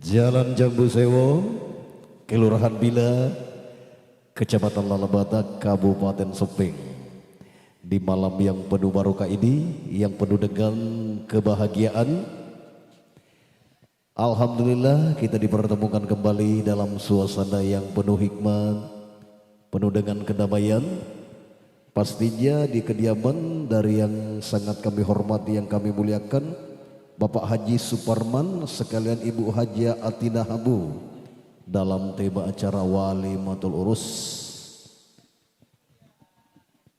Jalan Jambu Sewo, Kelurahan Bila, Kecamatan Lalabata, Kabupaten Seping. Di malam yang penuh barokah ini, yang penuh dengan kebahagiaan, alhamdulillah kita dipertemukan kembali dalam suasana yang penuh hikmat, penuh dengan kedamaian. Pastinya di kediaman dari yang sangat kami hormati, yang kami muliakan, Bapak Haji Suparman sekalian Ibu Haja Atina Habu, dalam tema acara Walimatul Urus,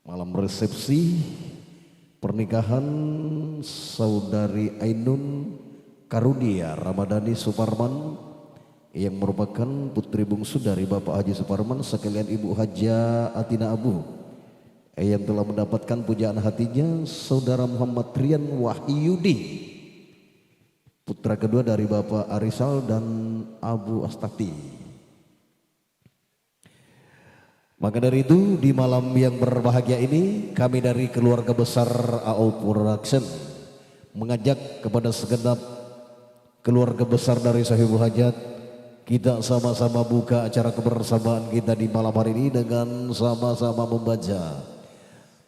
malam resepsi pernikahan saudari Ainun Karunia Ramadhani Suparman yang merupakan putri bungsu dari Bapak Haji Suparman sekalian Ibu Haja Atina Abu, yang telah mendapatkan pujaan hatinya saudara Muhammad Rian Wahyudi, putra kedua dari Bapak Arisal dan Abu Astati. Maka dari itu, di malam yang berbahagia ini, kami dari keluarga besar AO Production mengajak kepada segenap keluarga besar dari Sahibul Hajat, kita sama-sama buka acara kebersamaan kita di malam hari ini dengan sama-sama membaca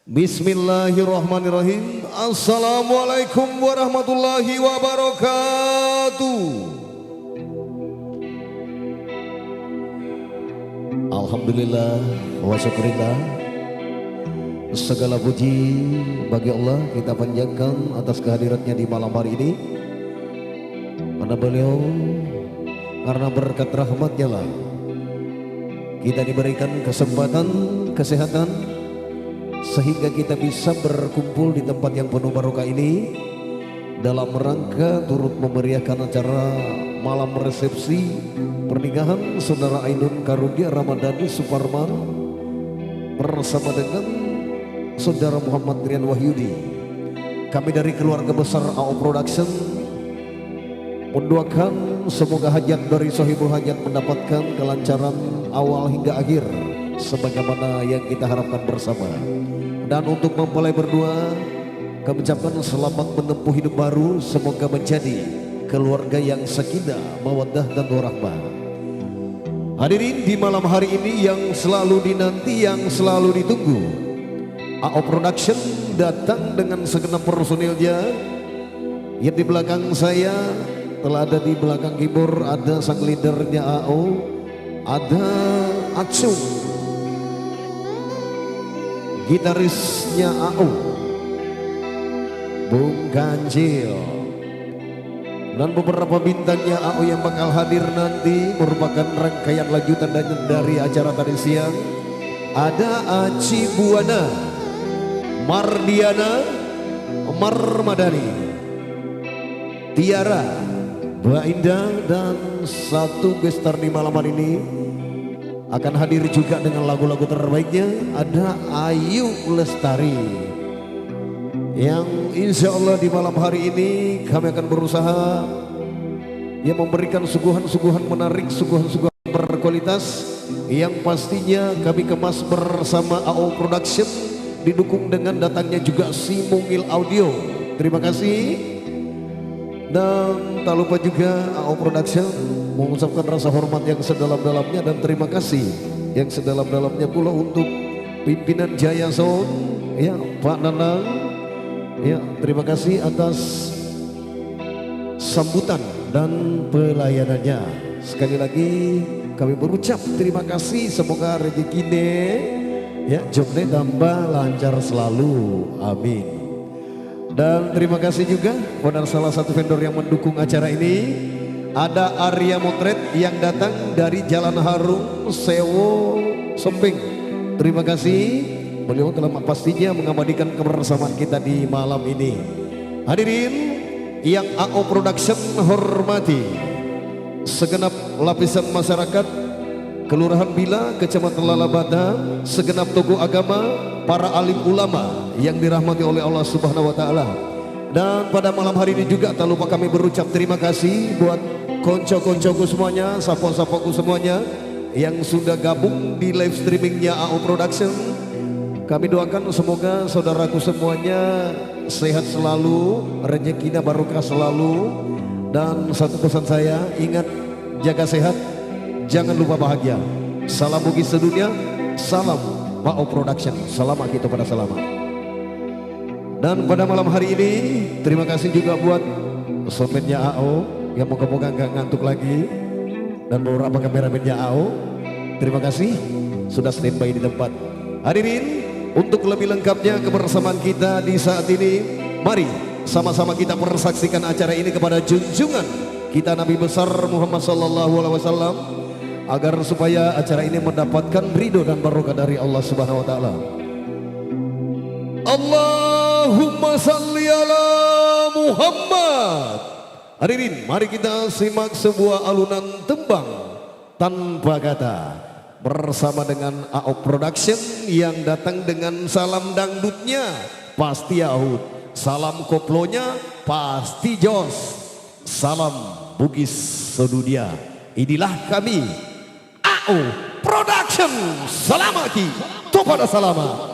Bismillahirrahmanirrahim. Assalamualaikum warahmatullahi wabarakatuh. Alhamdulillah wa syukurillah, segala puji bagi Allah kita panjatkan atas kehadirannya di malam hari ini. Karena beliau, karena berkat rahmatnya lah kita diberikan kesempatan, kesehatan, sehingga kita bisa berkumpul di tempat yang penuh barokah ini dalam rangka turut memeriahkan acara malam resepsi pernikahan saudara Ainun Karunia Ramadhani Suparman bersama dengan saudara Muhammad Rian Wahyudi. Kami dari keluarga besar AO Production mendoakan semoga hajat dari Sohibul Hajat mendapatkan kelancaran awal hingga akhir sebagaimana yang kita harapkan bersama. Dan untuk mempelai berdua, kami ucapkan selamat menempuh hidup baru, semoga menjadi keluarga yang sakinah, mawaddah dan warahmah. Hadirin, di malam hari ini yang selalu dinanti, yang selalu ditunggu, AO Production datang dengan segenap personilnya. Yang di belakang saya telah ada, di belakang keyboard ada sang leadernya AO, ada Acung, gitarisnya AO, Bung Ganjil, dan beberapa bintangnya AO yang bakal hadir nanti merupakan rangkaian lanjutan dari acara tadi siang. Ada Aci Buana, Mardiana, Marmadani, Tiara, Mbak Indah, dan satu gestar di malam hari ini akan hadir juga dengan lagu-lagu terbaiknya. Ada Ayu Lestari yang insya Allah di malam hari ini kami akan berusaha memberikan suguhan-suguhan menarik, suguhan-suguhan berkualitas yang pastinya kami kemas bersama AO Production, didukung dengan datangnya juga si Mungil Audio. Terima kasih. Dan tak lupa juga AO Production mengucapkan rasa hormat yang sedalam-dalamnya dan terima kasih yang sedalam-dalamnya pula untuk pimpinan Jaya Sound, ya Pak Nanang, ya terima kasih atas sambutan dan pelayanannya. Sekali lagi kami berucap terima kasih, semoga rezekinya ya jobnya tambah lancar selalu, amin. Dan terima kasih juga pada salah satu vendor yang mendukung acara ini, ada Arya Motret yang datang dari Jalan Harum Sewo Seping. Terima kasih, beliau telah pastinya mengabadikan kebersamaan kita di malam ini. Hadirin yang AO Production hormati, segenap lapisan masyarakat Kelurahan Bila, Kecamatan Lalabata, segenap tokoh agama, para alim ulama yang dirahmati oleh Allah Subhanahu wa taala. Dan pada malam hari ini juga tak lupa kami berucap terima kasih buat konco-koncoku semuanya, sapo-sapoku semuanya yang sudah gabung di live streamingnya AO Production. Kami doakan semoga saudaraku semuanya sehat selalu, rezekinya barokah selalu. Dan satu pesan saya, ingat jaga sehat, jangan lupa bahagia. Salam Bugis sedunia, salam Ma'o Production, selamat kita pada selamat. Dan pada malam hari ini terima kasih juga buat sometnya AO yang moga-moga nggak ngantuk lagi, dan beberapa kameramennya AO. Terima kasih sudah standby di tempat. Hadirin, untuk lebih lengkapnya kebersamaan kita di saat ini, mari sama-sama kita persaksikan acara ini kepada junjungan kita Nabi besar Muhammad sallallahu alaihi wasallam, agar supaya acara ini mendapatkan ridho dan barokah dari Allah Subhanahu wa taala. Allahumma salli ala Muhammad. Hadirin, mari kita simak sebuah alunan tembang tanpa kata bersama dengan AO Production yang datang dengan salam dangdutnya pasti Yahud, salam koplonya pasti Jos, salam Bugis sedunia. Inilah kami AO Production, selamat kepada selamat.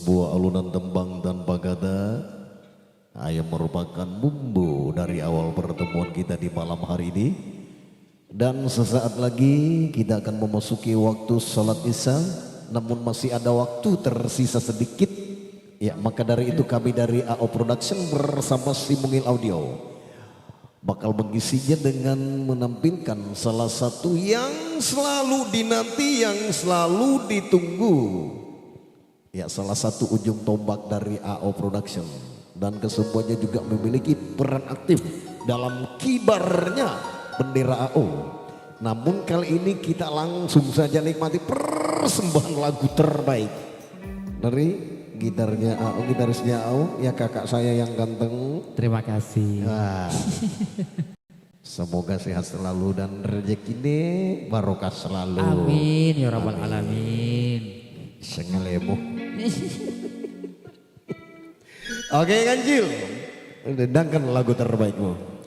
sebuah alunan tembang tanpa kata yang merupakan bumbu dari awal pertemuan kita di malam hari ini. Dan sesaat lagi kita akan memasuki waktu sholat isya, namun masih ada waktu tersisa sedikit. Ya, maka dari itu kami dari AO Production bersama Simungil Audio bakal mengisinya dengan menampilkan salah satu yang selalu dinanti, yang selalu ditunggu. Ya, salah satu ujung tombak dari AO Production, dan kesemuanya juga memiliki peran aktif dalam kibarnya bendera AO. Namun kali ini kita langsung saja nikmati persembahan lagu terbaik dari gitarnya AO, gitarisnya AO, ya kakak saya yang ganteng. Terima kasih. Nah, semoga sehat selalu dan rezekinya barokah selalu. Amin ya rabbal alamin. Sengelemu. Oke Kancil, dendangkan lagu terbaikmu.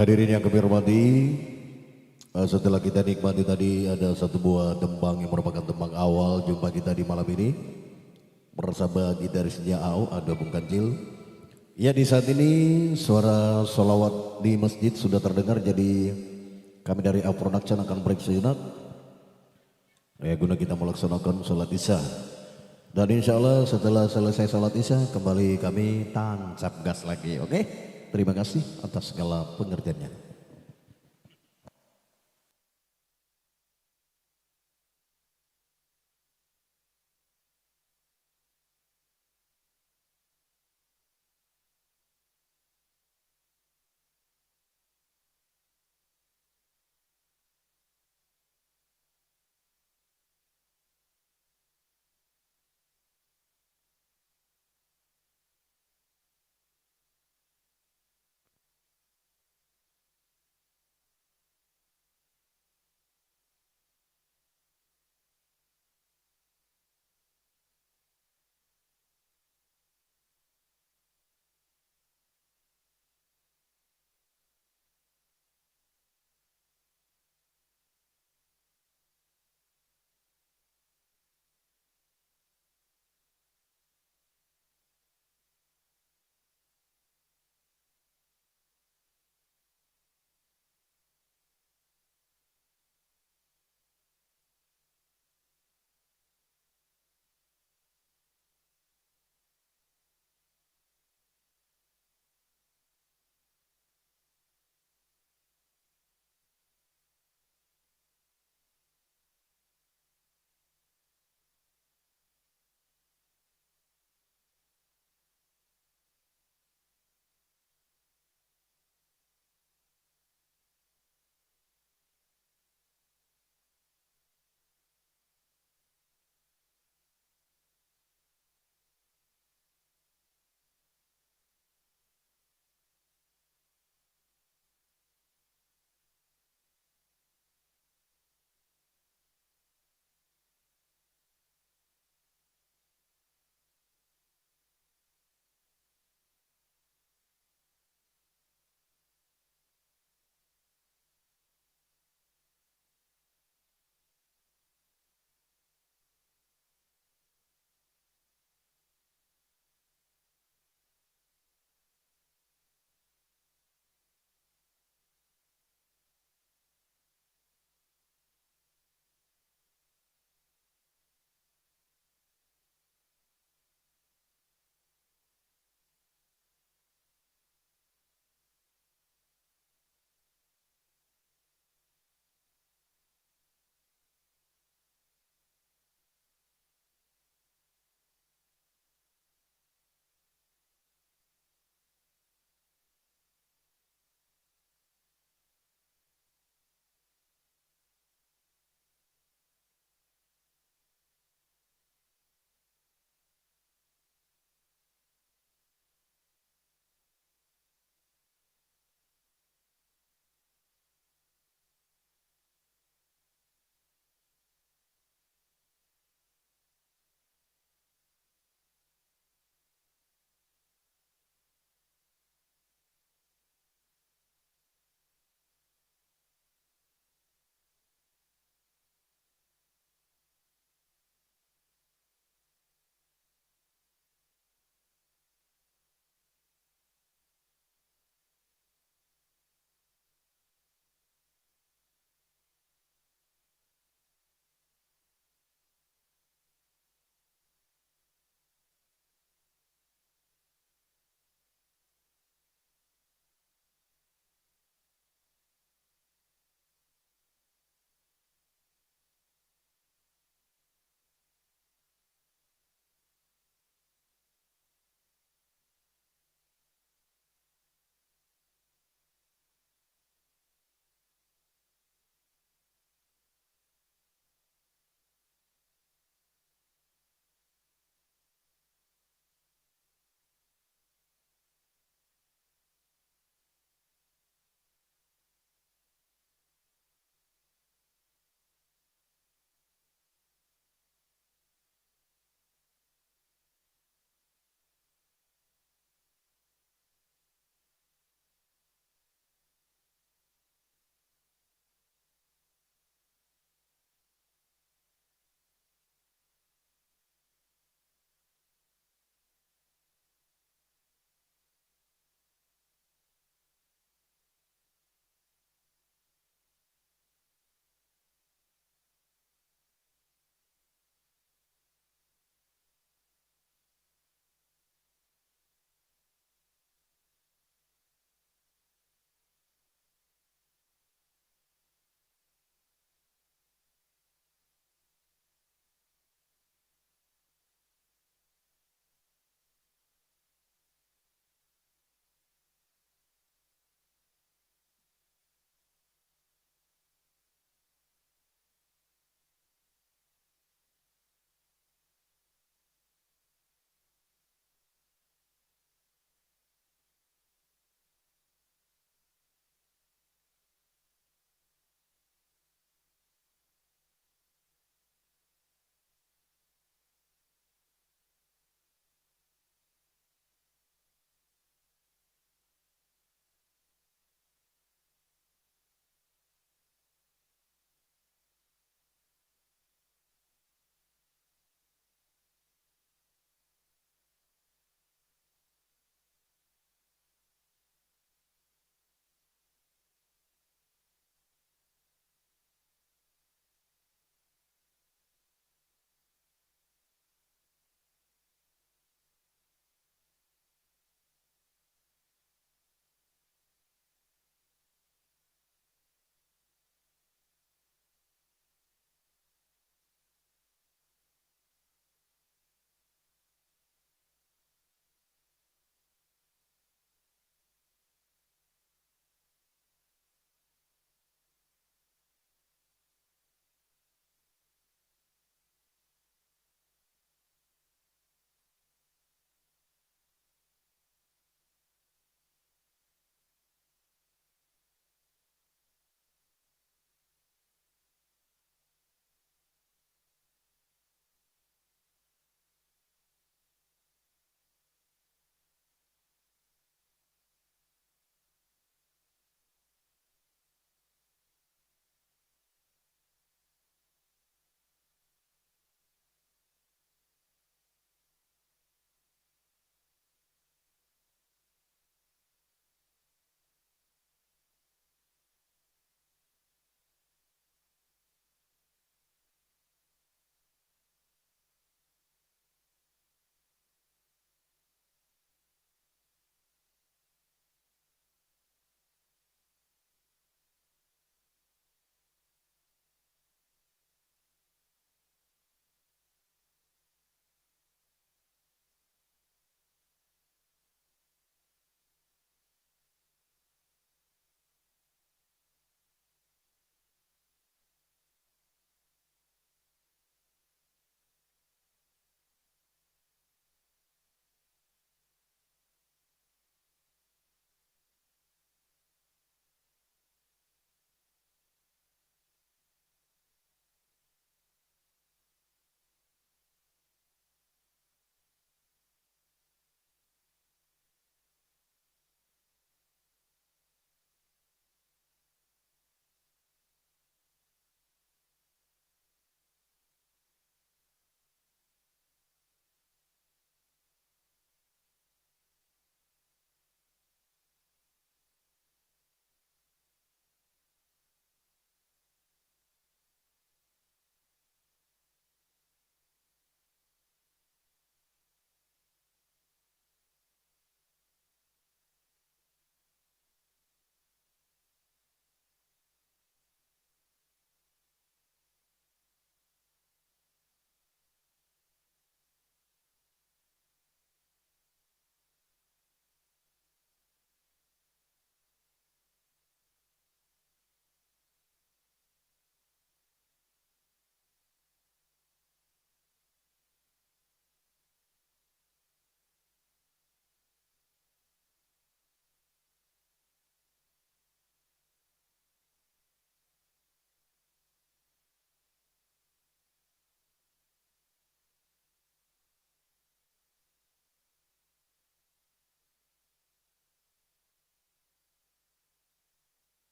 Hadirin yang kami hormati, setelah kita nikmati tadi ada satu buah tembang yang merupakan tembang awal jumpa kita di malam ini bersama gitarisnya AO ada Bung Kancil. Ya di saat ini suara solawat di masjid sudah terdengar, jadi kami dari AO Production akan break sejenak ya guna kita melaksanakan sholat isya. Dan insya Allah setelah selesai sholat isya kembali kami tancap gas lagi, oke? Terima kasih atas segala pengertiannya.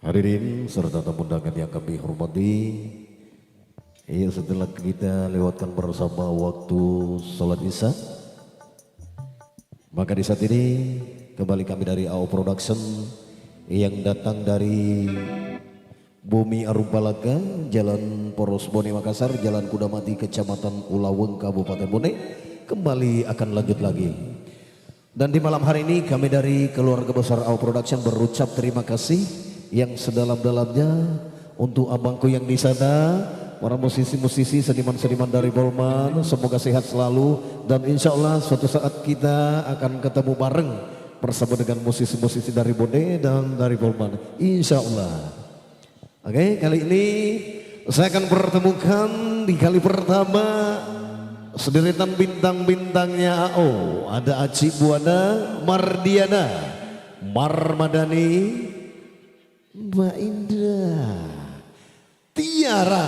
Hadirin serta tamu undangan yang kami hormati, setelah kita lewatkan bersama waktu sholat isya, maka di saat ini kembali kami dari AO Production yang datang dari Bumi Arumpalaga, Jalan Poros Bone Makassar, Jalan Kudamati, Kecamatan Ulaweng, Kabupaten Bone, kembali akan lanjut lagi. Dan di malam hari ini kami dari keluarga besar AO Production berucap terima kasih yang sedalam-dalamnya untuk abangku yang di sana, para musisi-musisi, seniman-seniman dari Bolman, semoga sehat selalu dan insya Allah suatu saat kita akan ketemu bareng bersama dengan musisi-musisi dari Bone dan dari Bolman, insya Allah. Oke, kali ini saya akan pertemukan di kali pertama sederetan bintang-bintangnya AO. Ada Aci Buana, Mardiana, Marmadani, Mbak Indra, Tiara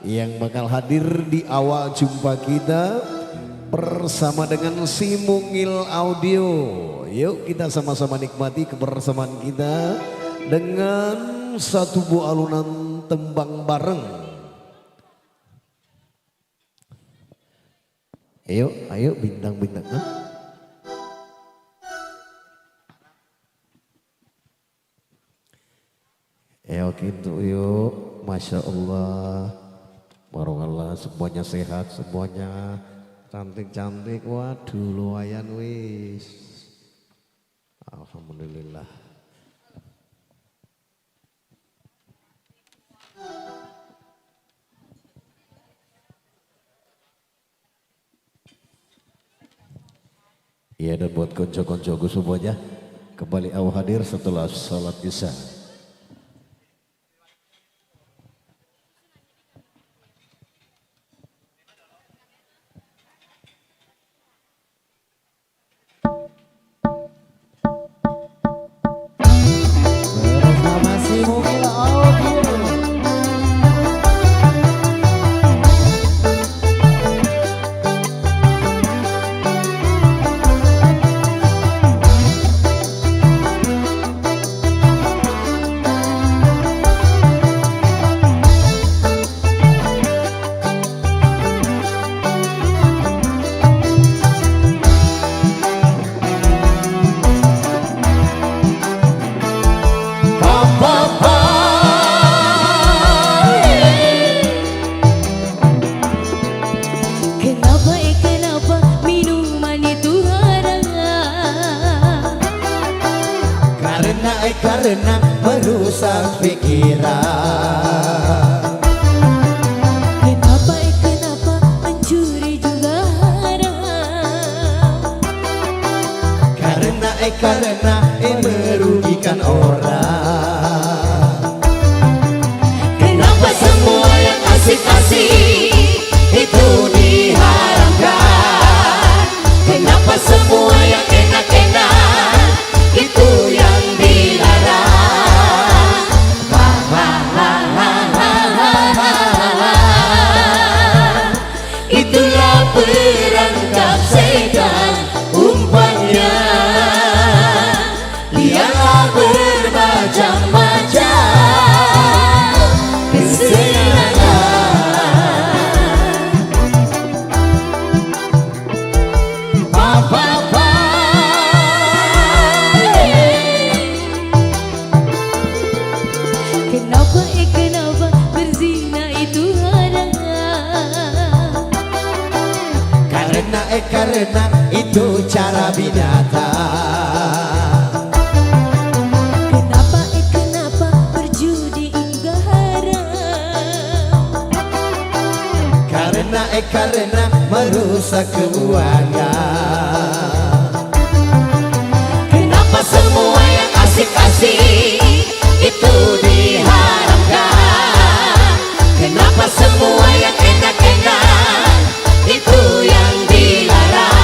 yang bakal hadir di awal jumpa kita bersama dengan si Mungil Audio. Yuk kita sama-sama nikmati kebersamaan kita dengan satu buah alunan tembang bareng. Ayo bintang-bintang. Gitu yuk, Masya Allah, Barokallah, semuanya sehat, semuanya cantik-cantik, waduh lumayan wis, alhamdulillah. Iya, dan buat konco-koncoku semuanya kembali awal hadir setelah salat isya. Karena merusak pikiran. Kenapa mencuri juga haram. Karena merugikan orang. Kenapa semua yang asik-asik itu diharamkan? Kenapa semua yang enak-enak itu yang dilarang? Itulah perangkap setan umpannya. Dialah bermacam-macam kesenangan. Apa-apa. Kenapa berzina itu haram? Karena itu cara binatang. Kenapa berjudi juga haram? Karena merusak keuangan. Kenapa semua yang asik-asik itu diharamkan? Kenapa semua yang enak-enak itu yang dilarang?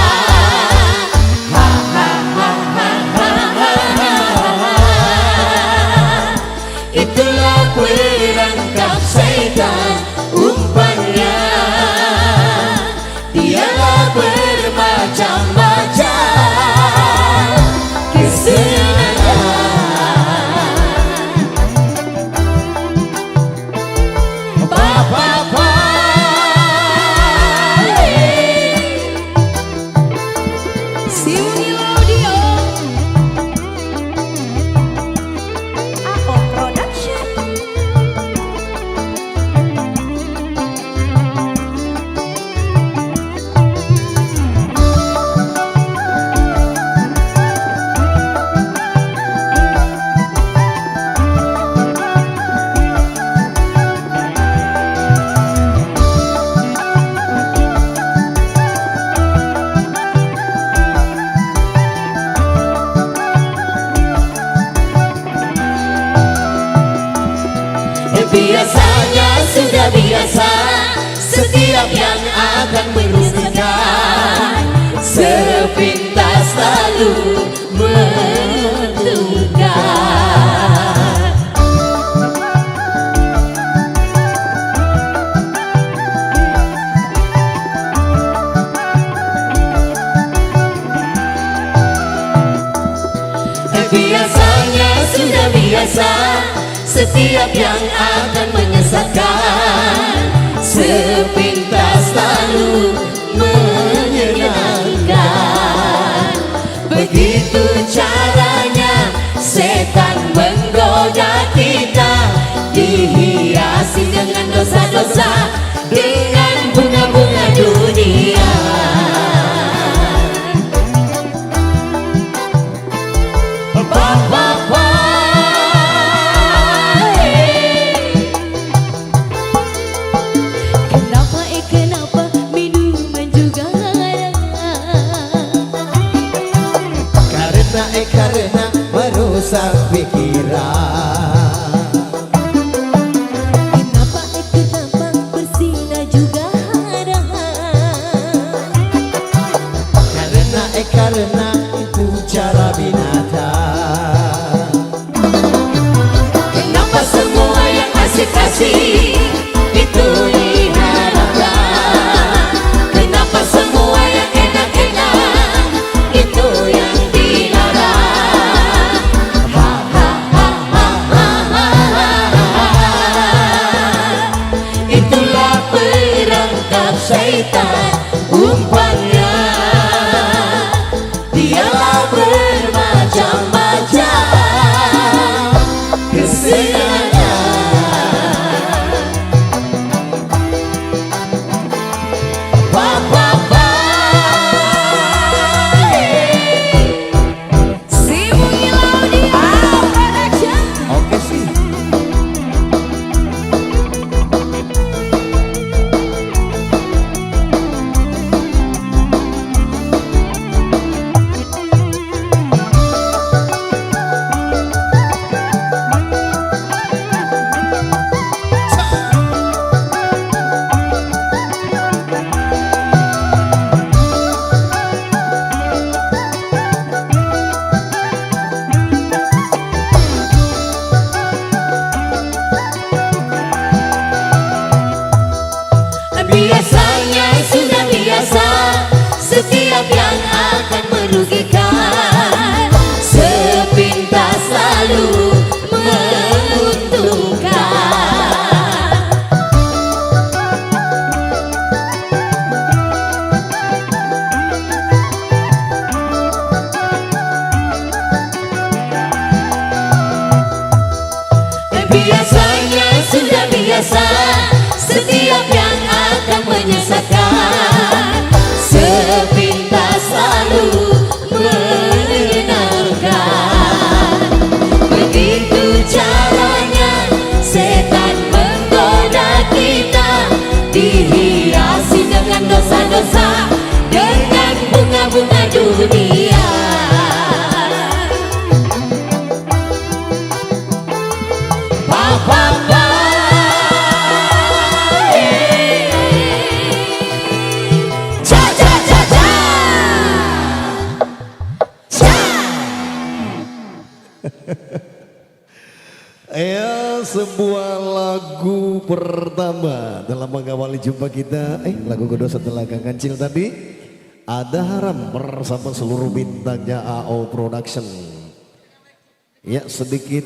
Itulah perangkap setan umpannya. Dialah bermacam-macam kesenangan. setiap yang akan merugikan, sepintas lalu menentukan. Biasanya sudah biasa, setiap yang akan menyesatkan, sepintas lalu menyenangkan. Begitu caranya setan menggoda kita, dihiasi dengan dosa-dosa, dengan bunga-bunga dunia. Kenapa minuman juga haram? Karena merusak pikiran. Kenapa berzina juga haram? Karena itu cara binatang. Kenapa semua yang asik-asik itu diharamkan? Kenapa semua yang enak-enak itu yang dilarang? Ha ha ha ha ha ha ha. Itulah perangkap syaitan, umpannya dialah bermacam-macam kesenangan. Si Mungil Audio Production. Oke sih. Biasanya sudah biasa, setiap yang akan merugikan, sepintas lalu menguntungkan. Biasanya sudah biasa, setiap yang akan menyesatkan, sepintas lalu menyenangkan. Begitu caranya setan menggoda kita, dihiasi dengan dosa-dosa, dengan bunga-bunga dunia. Ya, sebuah lagu pertama dalam mengawali jumpa kita. Lagu kedua setelah Kang Kancil tadi, Ada Haram bersama seluruh bintangnya AO Production. Ya, sedikit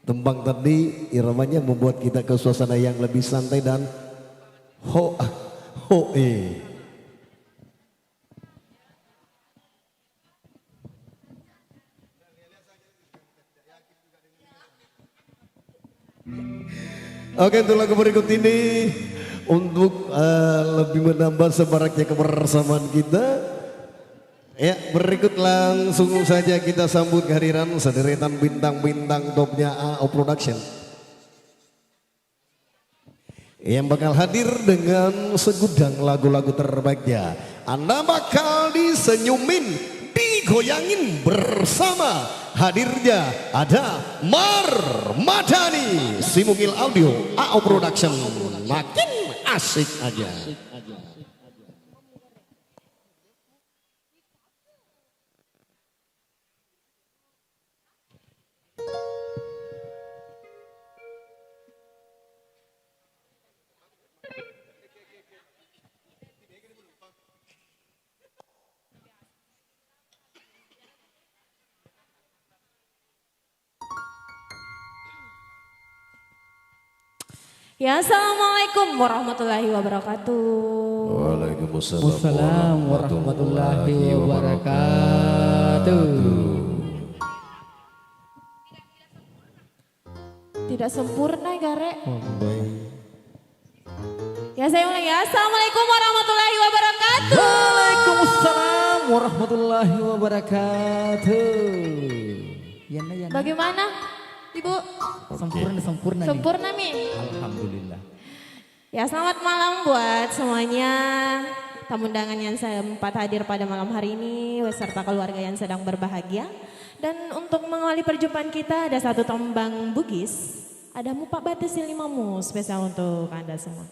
tembang tadi iramanya membuat kita ke suasana yang lebih santai dan hoe. Oke, untuk lagu berikut ini untuk lebih menambah semaraknya kebersamaan kita, ya berikut langsung saja kita sambut kehadiran sederetan bintang-bintang topnya AO Production yang bakal hadir dengan segudang lagu-lagu terbaiknya. Anda bakal disenyumin, digoyangin bersama hadirnya ada Mar Madani, Si Mungil Audio AO Production. Makin asik aja. Ya, assalamualaikum warahmatullahi wabarakatuh. Waalaikumsalam warahmatullahi wabarakatuh. Tidak sempurna Gare. Oh, baik. Ya saya ulang ya. Assalamualaikum warahmatullahi wabarakatuh. Waalaikumsalam warahmatullahi wabarakatuh. Yana, yana. Bagaimana Ibu? Sempurna nih. Sempurna Mi. Alhamdulillah. Ya selamat malam buat semuanya. Tamu undangan yang sempat hadir pada malam hari ini beserta keluarga yang sedang berbahagia. Dan untuk mengawali perjumpaan kita ada satu tembang Bugis. Ada Mupak Batis Limamu spesial untuk Anda semua.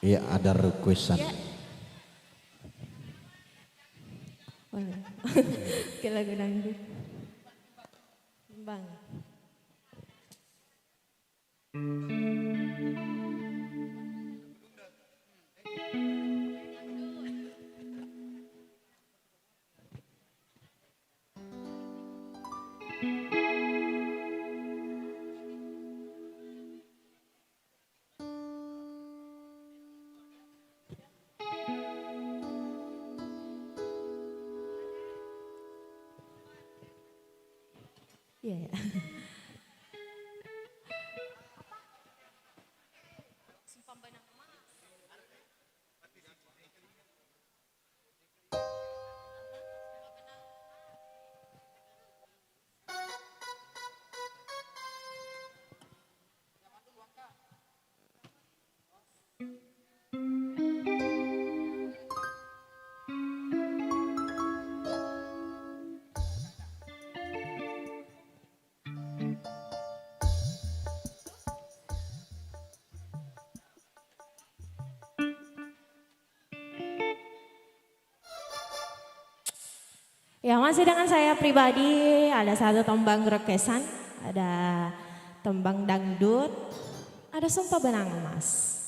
Iya ada requestan. Ya. Boleh. Ke lagu dangdut. Bang. Iya ya. Ya masih dengan saya pribadi, ada satu tembang requestan, ada tembang dangdut, ada Sumpah Benang Emas.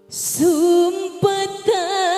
Sumpah tak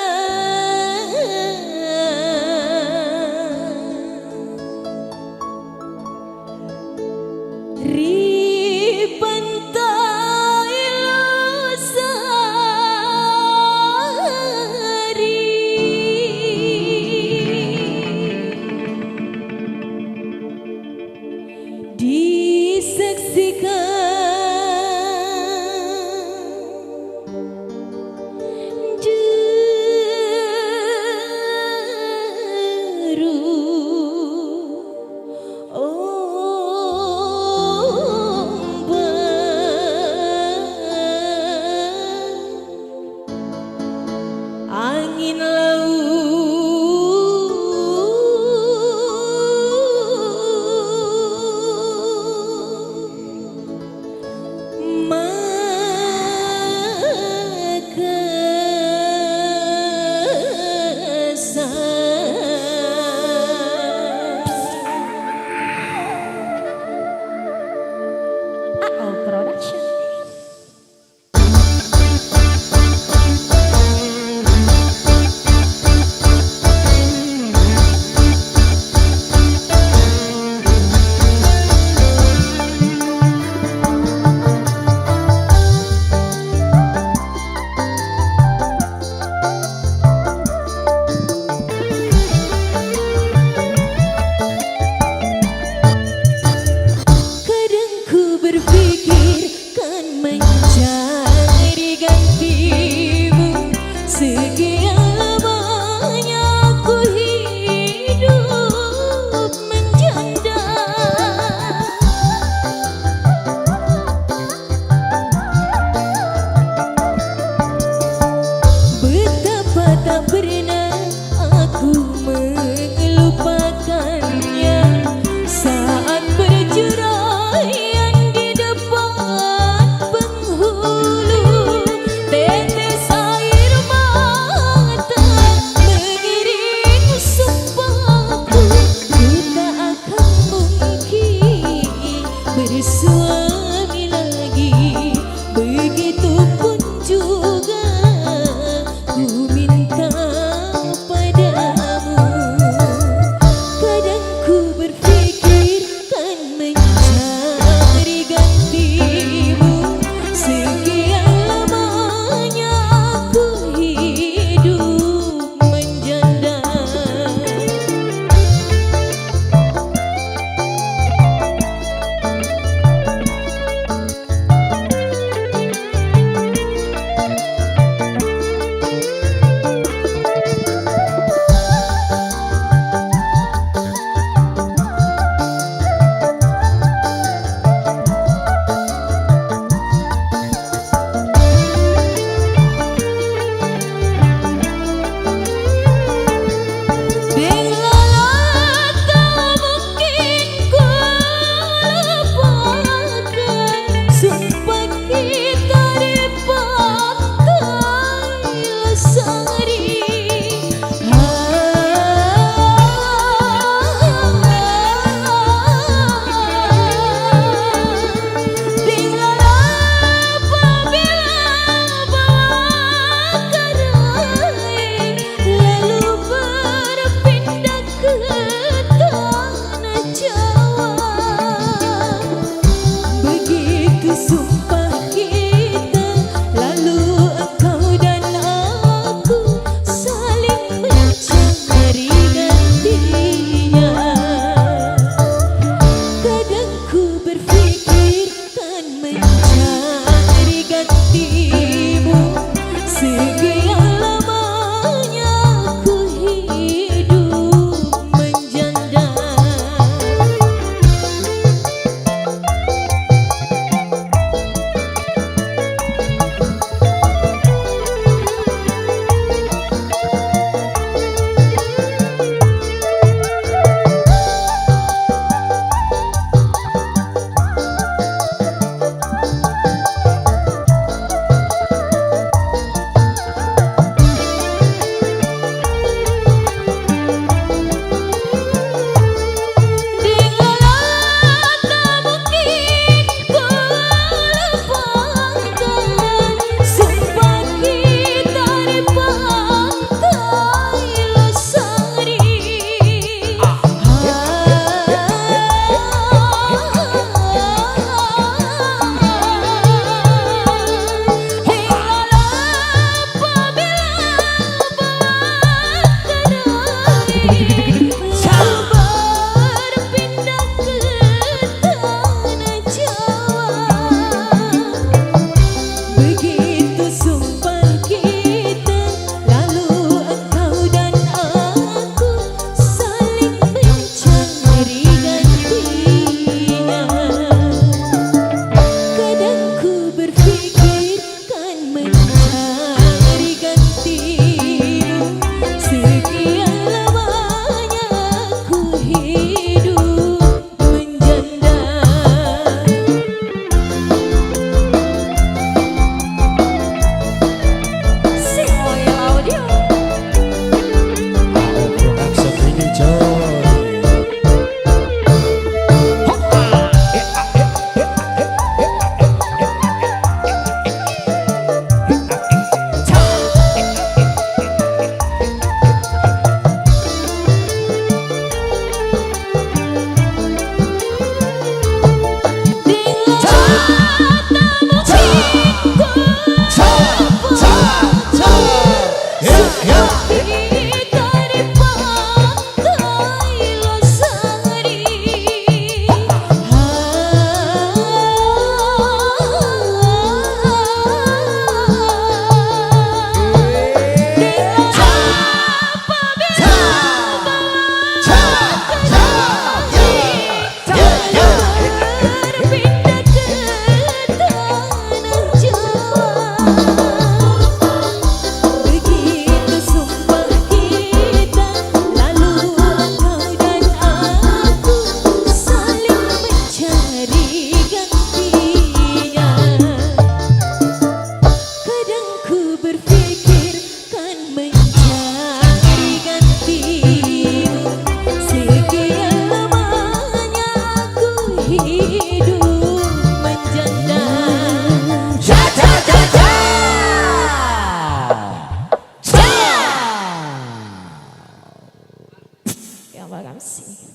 makasih.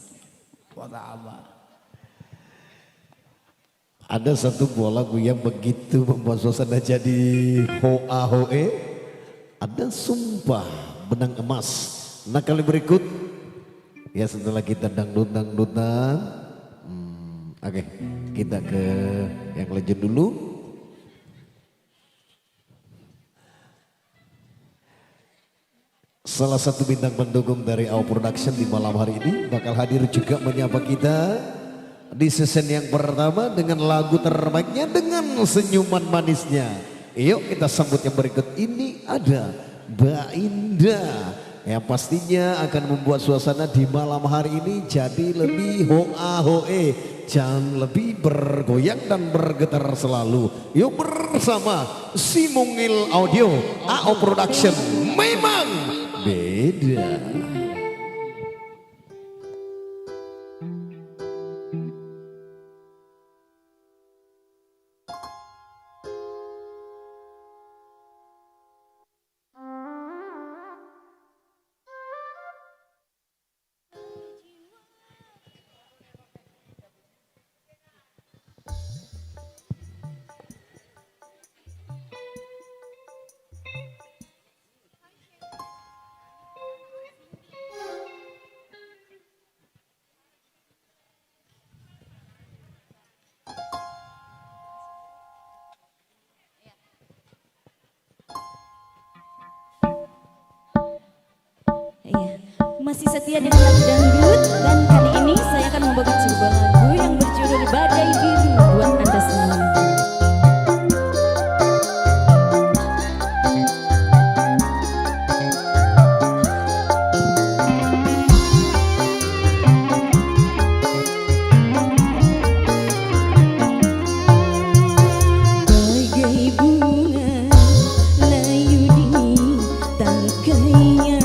Ada satu buah lagu yang begitu membuat suasana jadi hoa hoe. Ada Sumpah Benang Emas. Nah kali berikut ya setelah kita dangdut-dangdutan, oke, kita ke yang legend dulu. Salah satu bintang pendukung dari AO Production di malam hari ini bakal hadir juga menyapa kita di season yang pertama dengan lagu terbaiknya dengan senyuman manisnya. Yuk kita sambut yang berikut, ini ada Mbak Indah yang pastinya akan membuat suasana di malam hari ini jadi lebih hoa hoe, jangan lebih bergoyang dan bergetar selalu. Yuk bersama Si Mungil Audio AO Production, memang beda. Iya, masih setia dengan lagu dangdut dan kali ini saya akan membawakan sebuah lagu yang berjudul Badai Biru buat Anda semua. Bagai bunga layu di tangkainya,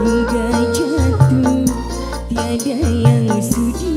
hingga jatuh tiada yang sudi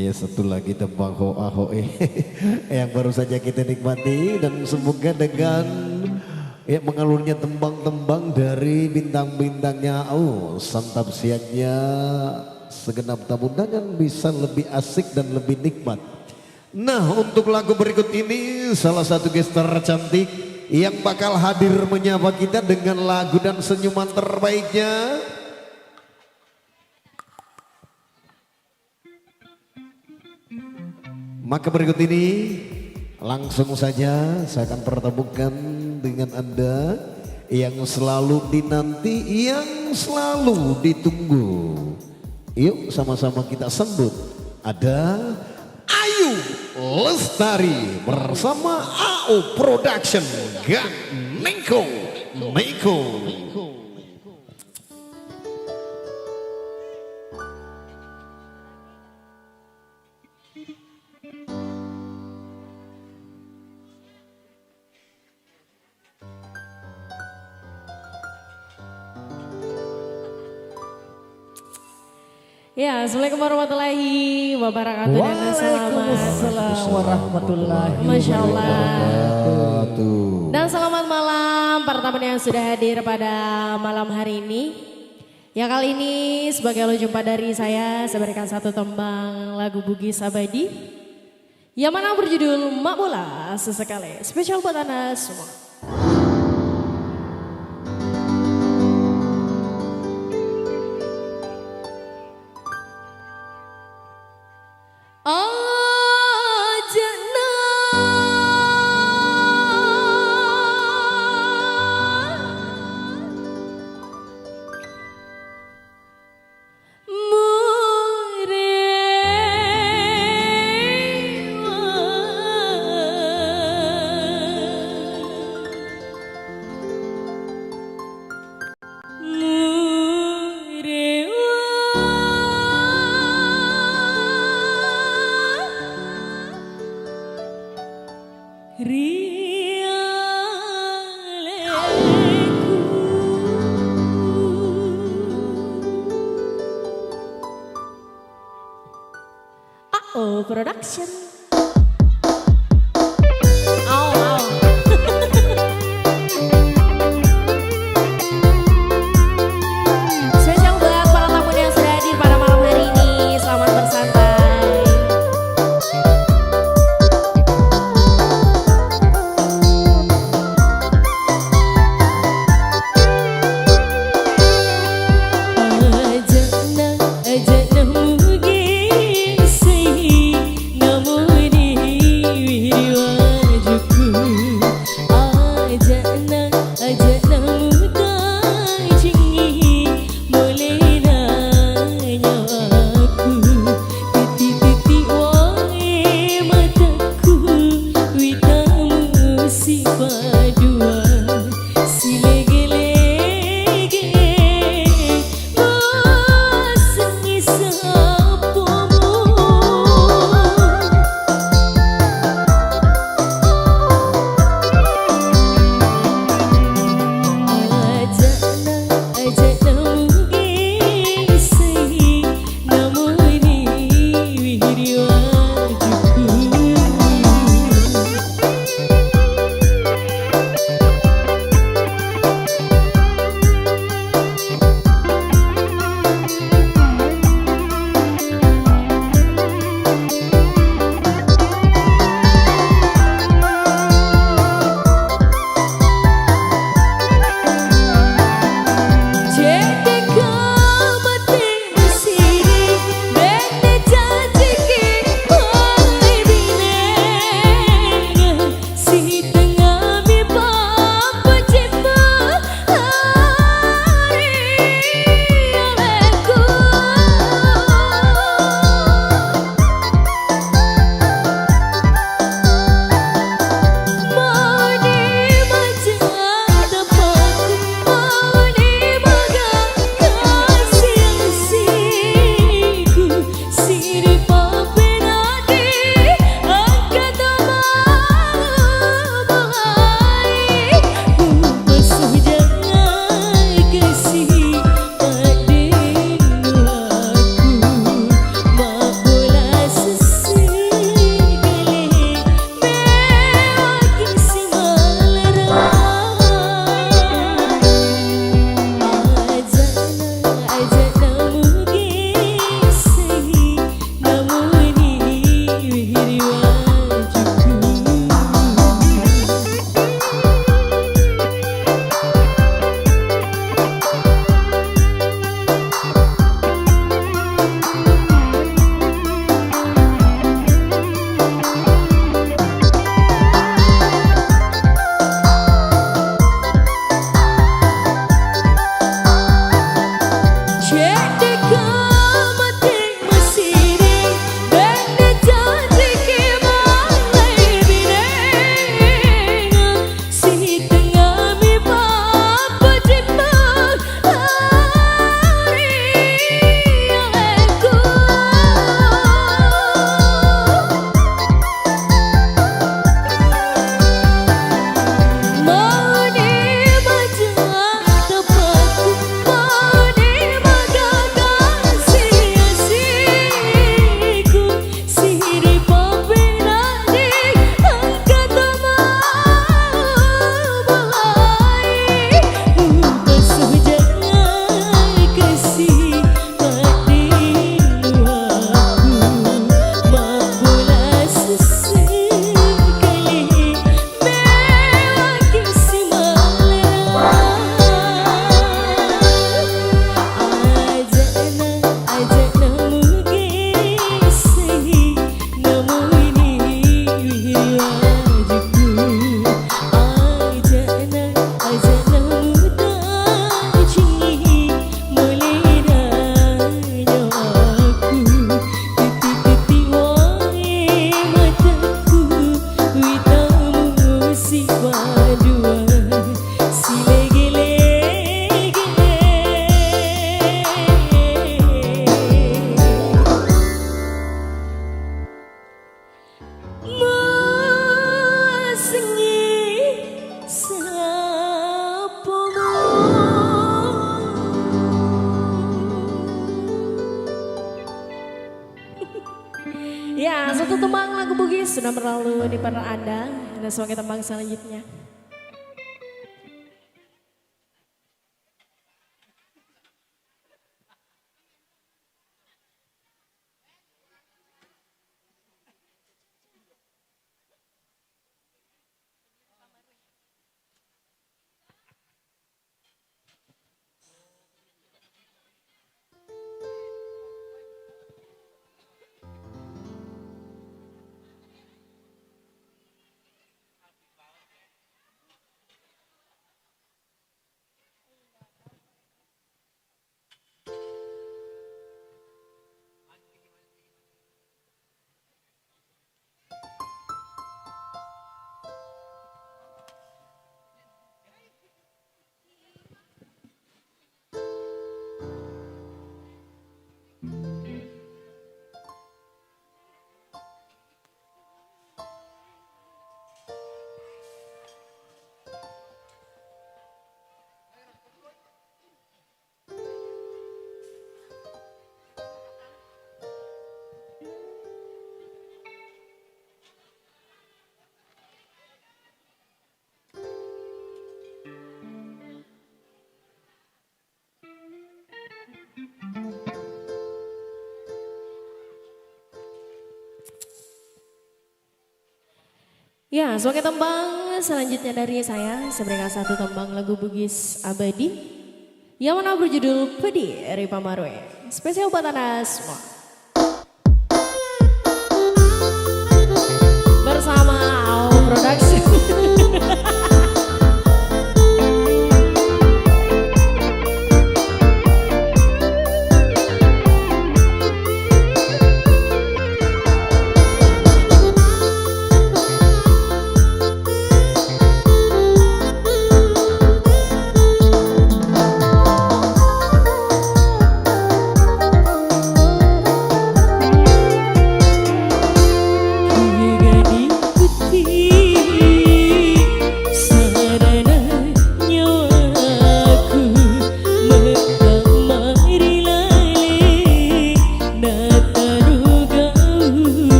Iya, satu lagi tembang Hoa Hoe yang baru saja kita nikmati, dan semoga dengan ya mengalurnya tembang-tembang dari bintang-bintangnya, santap siangnya segenap tamu undangan bisa lebih asik dan lebih nikmat. Nah, untuk lagu berikut ini salah satu gestar cantik yang bakal hadir menyapa kita dengan lagu dan senyuman terbaiknya. Maka berikut ini langsung saja saya akan pertemukan dengan Anda yang selalu dinanti, yang selalu ditunggu. Yuk sama-sama kita sambut. Ada Ayu Lestari bersama AO Production Gang Neko. Ya, assalamualaikum warahmatullahi wabarakatuh dan Waalaikumsalam warahmatullahi Masya Allah. wabarakatuh. Dan selamat malam para tamu yang sudah hadir pada malam hari ini. Ya, kali ini sebagai lo jumpa dari saya berikan satu tembang lagu Bugis Abadi yang mana berjudul Mak Bola Sesekali, spesial buat Anda semua. AO Production. Spesial buat para tamu yang sudah hadir pada malam hari ini. Selamat bersantai. Ajana mungkin sih namun satu tembang lagu Bugis sudah berlalu di depan Anda. Dan sebagai tembang selanjutnya. Ya, sebagai tembang selanjutnya dari saya berikan satu tembang lagu Bugis Abadi yang mana berjudul Pedi dari Pamarwe. Spesial buat Anda semua. Bersama Au Production.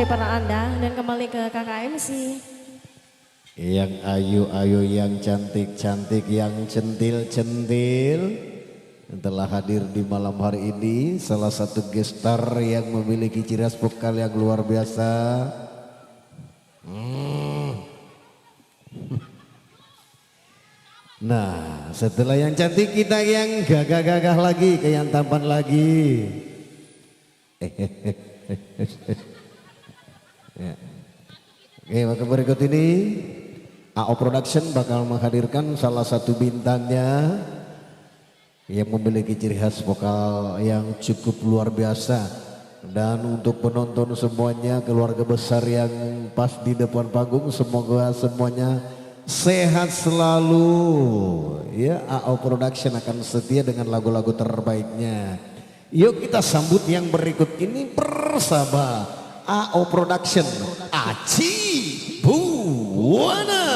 dari para Anda dan kembali ke KKMC. Yang ayu-ayu, yang cantik-cantik, yang centil-centil telah hadir di malam hari ini. Salah satu gestar yang memiliki ciri khas vokal yang luar biasa. Nah, setelah yang cantik kita yang gagah-gagah lagi, ke yang tampan lagi. Ya. Oke, maka berikut ini AO Production bakal menghadirkan salah satu bintangnya yang memiliki ciri khas vokal yang cukup luar biasa. Dan untuk penonton semuanya, keluarga besar yang pas di depan panggung, semoga semuanya sehat selalu. Ya, AO Production akan setia dengan lagu-lagu terbaiknya. Yuk kita sambut yang berikut ini bersama AO Production, Aci Buwana.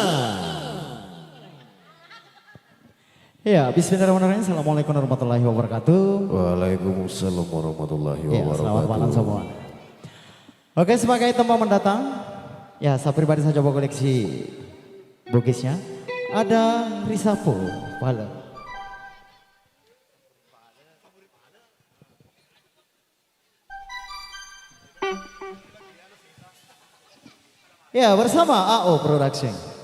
Ya, bismillahirrahmanirrahim. Assalamualaikum warahmatullahi wabarakatuh. Waalaikumsalam warahmatullahi Ya, wabarakatuh. selamat malam semua. Oke, sebagai teman mendatang, ya saya pribadi saya coba koleksi bugisnya. Ada Risapo, Pala. Ya, bersama AO Production.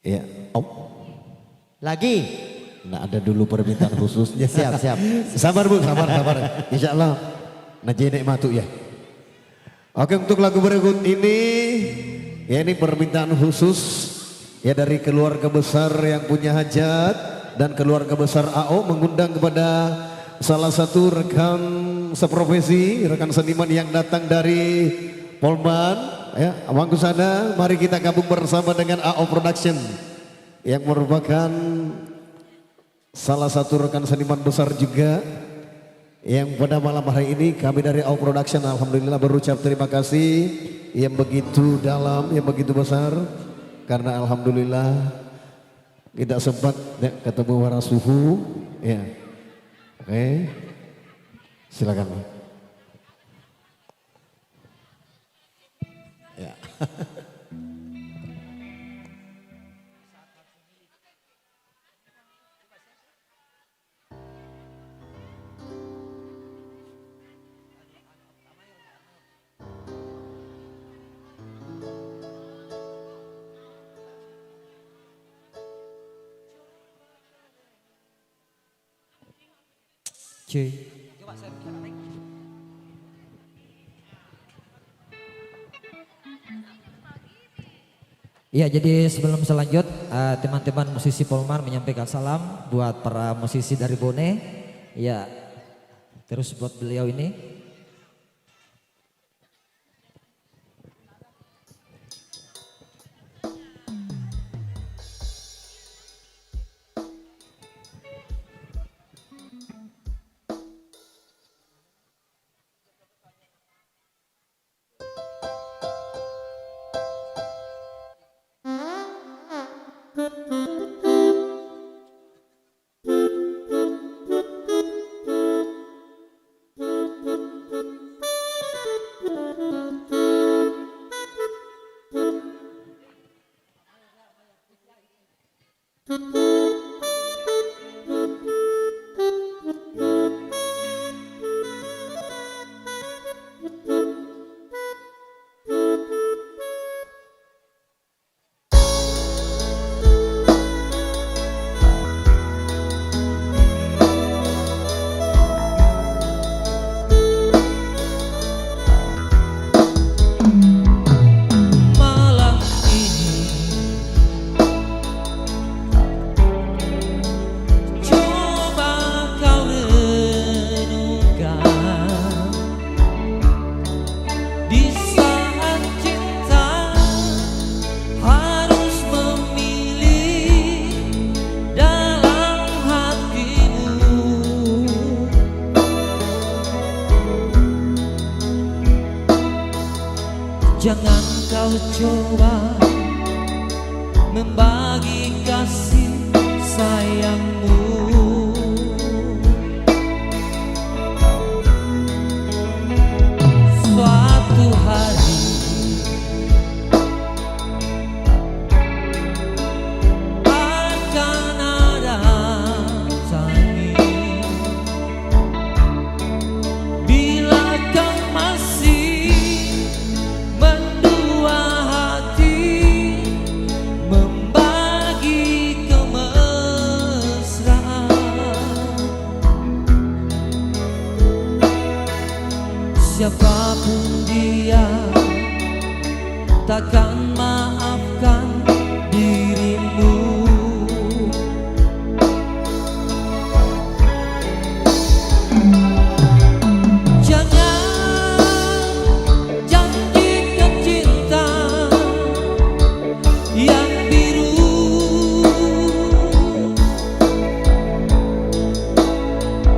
Ya, oh, Lagi. nah ada dulu permintaan khususnya. Siap, siap. Sabar Bu, sabar. Insya Allah, najenek matu ya. Oke, untuk lagu berikut ini, ya ini permintaan khusus ya dari keluarga besar yang punya hajat dan keluarga besar AO mengundang kepada salah satu rekan seprofesi, rekan seniman yang datang dari Polman. Ya, Abangku sana, mari kita gabung bersama dengan AO Production yang merupakan salah satu rekan seniman besar juga yang pada malam hari ini kami dari AO Production alhamdulillah berucap terima kasih yang begitu dalam, yang begitu besar karena alhamdulillah tidak sempat ya, ketemu para suhu ya. Oke, silakan Pak. Ya. Cuy. Iya, jadi sebelum selanjut teman-teman musisi Polman menyampaikan salam buat para musisi dari Bone. Ya, terus buat beliau ini. Jangan kau coba membagi kasih sayangmu. Suatu hari akan ada tangis bila kau masih mendua hati membagi kemesraan. Siapapun dia takkan maafkan dirimu. Jangan janjikan cinta yang biru,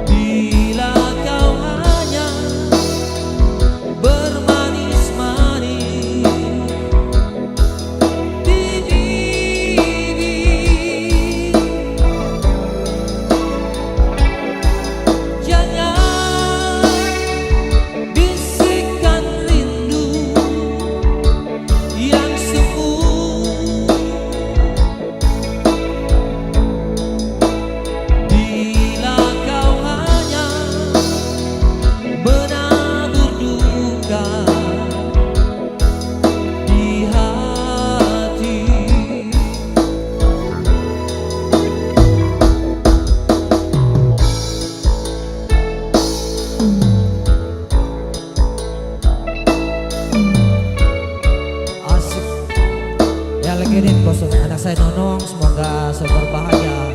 bila kau hanya bermanis-manis saya Nonong, semoga selalu berbahagia.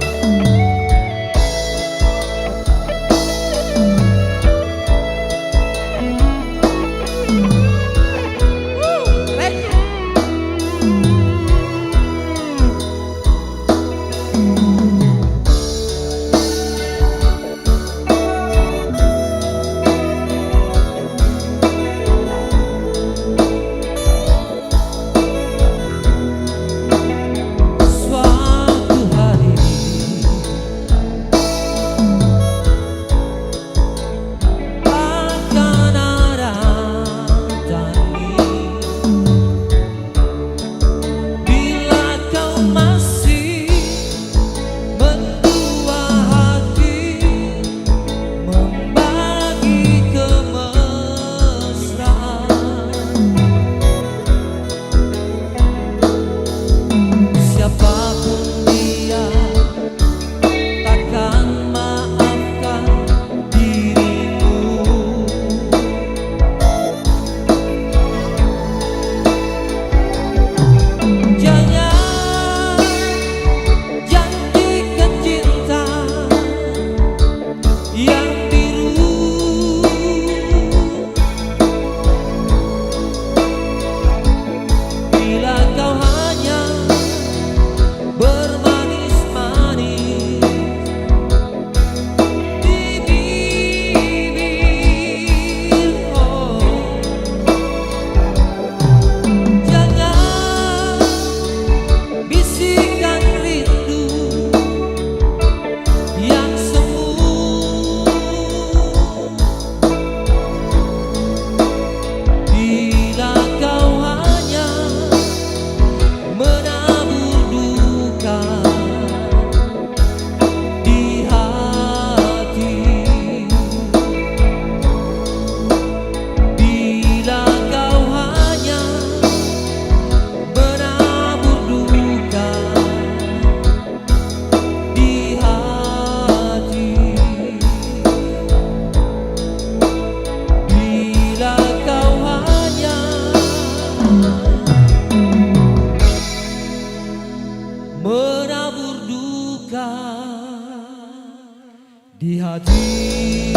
di hati.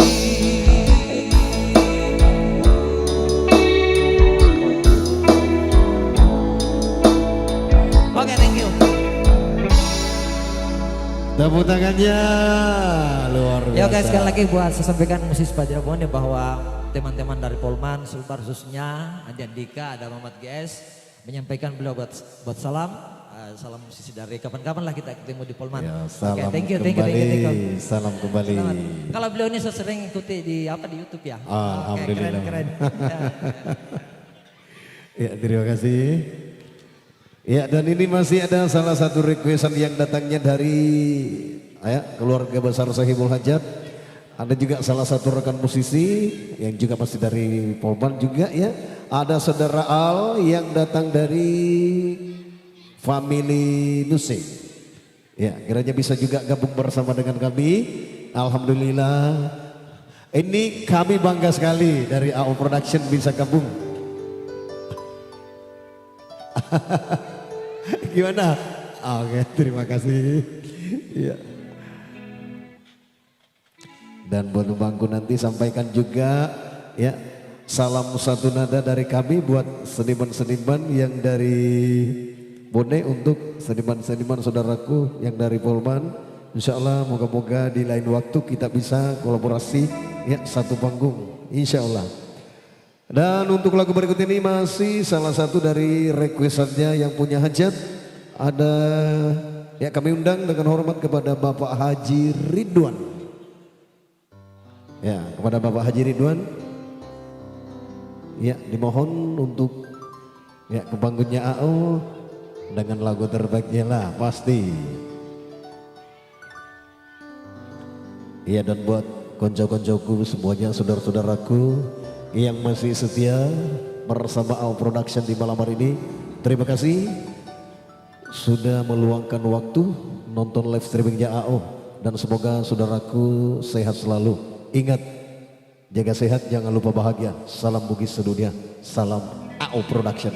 Oke, thank you. Tepuk tangannya luar biasa. Ya guys, sekali lagi buat saya sampaikan musisi Pajero Bone bahwa teman-teman dari Polman, Sulbar khususnya, ada Dika, ada Muhammad GS menyampaikan beliau buat salam. Salam musisi dari kapan-kapan lah kita ketemu di Polman. Ya, salam Thank you. Salam kembali. Selamat. Kalau beliau ini saya sering ikuti di YouTube ya. Alhamdulillah. Keren. Ya, terima kasih. Ya, dan ini masih ada salah satu requestan yang datangnya dari keluarga besar Sahibul Hajat. Ada juga salah satu rekan musisi yang juga pasti dari Polman juga ya. Ada saudara Al yang datang dari Family Nuse. Ya, kiranya bisa juga gabung bersama dengan kami. Alhamdulillah. Ini kami bangga sekali dari AO Production bisa gabung. Gimana? Oke, terima kasih. Ya. Dan buat bangku nanti sampaikan juga ya salam satu nada dari kami buat seniman-seniman yang dari Bone untuk seniman-seniman saudaraku yang dari Polman. Insya Allah moga-moga di lain waktu kita bisa kolaborasi ya satu panggung. Insya Allah. Dan untuk lagu berikut ini masih salah satu dari requestannya yang punya hajat. Ada ya kami undang dengan hormat kepada Bapak Haji Ridwan. Ya kepada Bapak Haji Ridwan. Ya dimohon untuk ya kebangunnya AO. Dengan lagu terbaiknya lah pasti. Iya dan buat konco-koncoku semuanya saudara-saudaraku yang masih setia bersama AO Production di malam hari ini. Terima kasih sudah meluangkan waktu nonton live streamingnya AO. Dan semoga saudaraku sehat selalu. Ingat jaga sehat jangan lupa bahagia. Salam Bugis sedunia. Salam AO Production.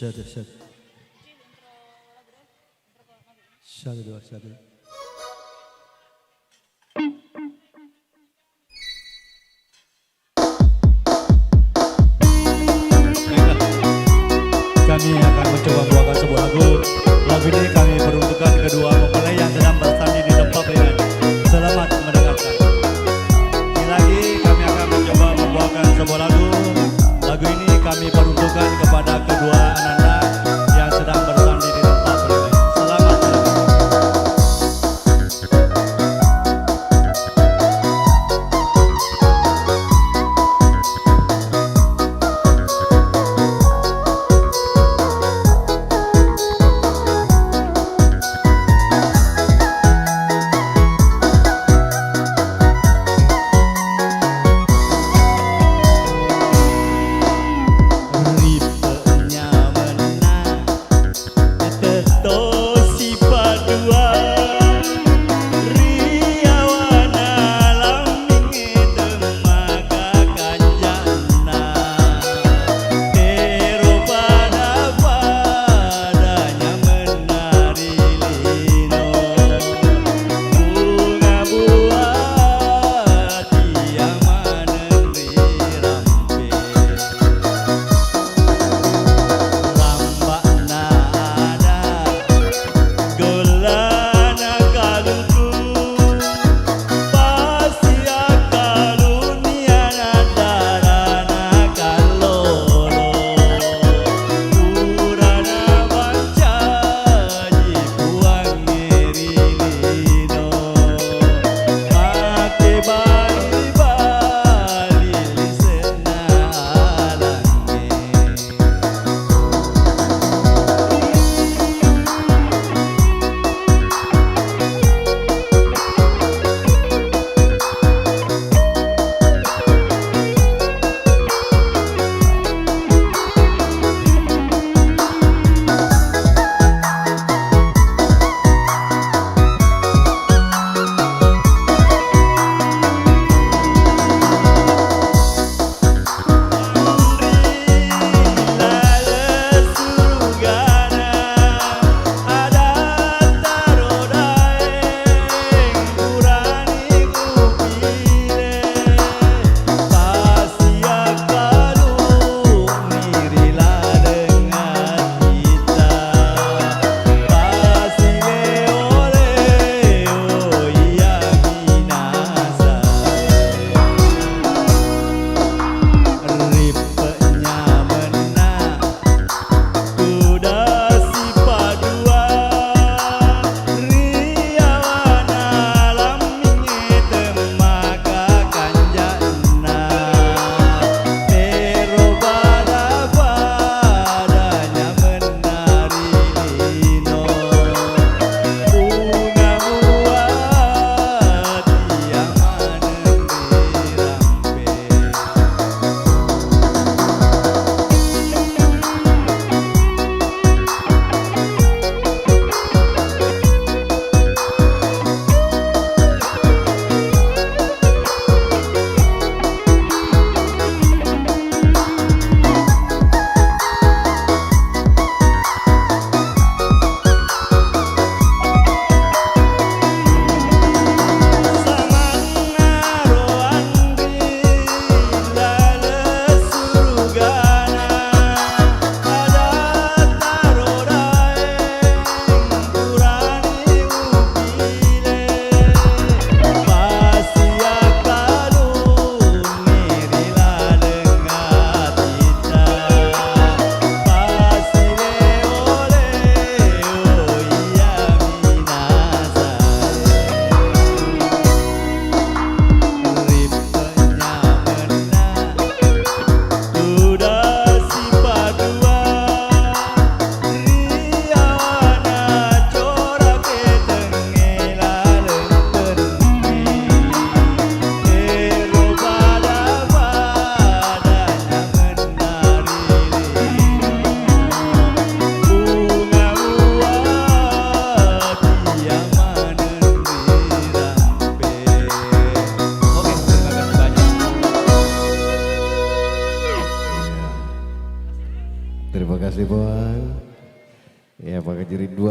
Satu, satu. Satu, dua, satu. Baiklah, kami akan mencoba membawakan sebuah lagu. Lagu ini kami peruntukkan kedua mempelai yang sedang bersandi di tempat pernikahan. Selamat mendengarkan. Ini lagi kami akan mencoba membawakan sebuah lagu. Lagu ini kami peruntukkan kepada kedua ananda yang sedang bersandi di tempat pernikahan. Selamat mendengarkan.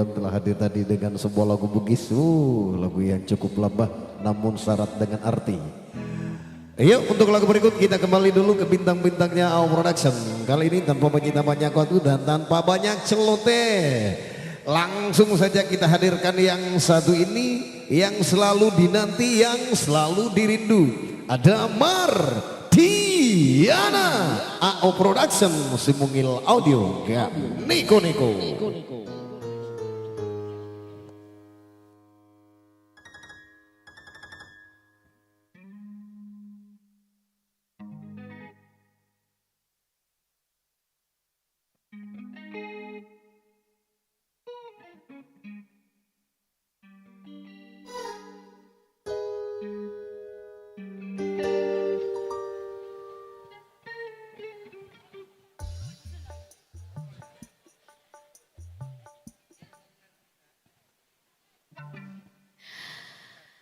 Ridwan telah hadir tadi dengan sebuah lagu Bugis. Lagu yang cukup lembah namun syarat dengan arti. Yuk untuk lagu berikut kita kembali dulu ke bintang-bintangnya Our Production. Kali ini tanpa banyak waktu dan tanpa banyak celoteh, langsung saja kita hadirkan yang satu ini, yang selalu dinanti, yang selalu dirindu. Ada Martiana, AO Production, Simungil Audio, ya Niko.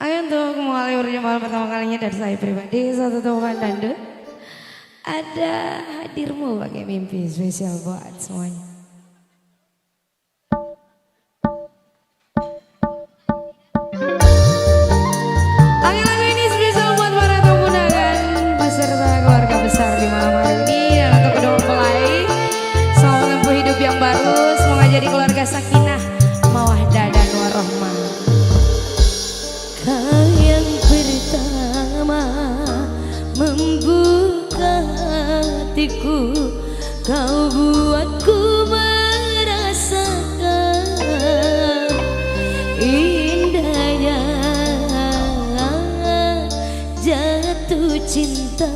Ayo untuk mengawali perjumpaan pertama kalinya dari saya pribadi, satu temukan dangdut. Ada hadirmu pakai mimpi spesial buat semuanya. Lagu ini spesial buat para tamu undangan beserta keluarga besar di malam hari ini, dan untuk kedua mempelai, selamat menempuh hidup yang baru. Semoga jadi keluarga sakinah, mawaddah dan warahmah. Kau yang pertama membuka hatiku, kau buatku merasakan indahnya jatuh cinta.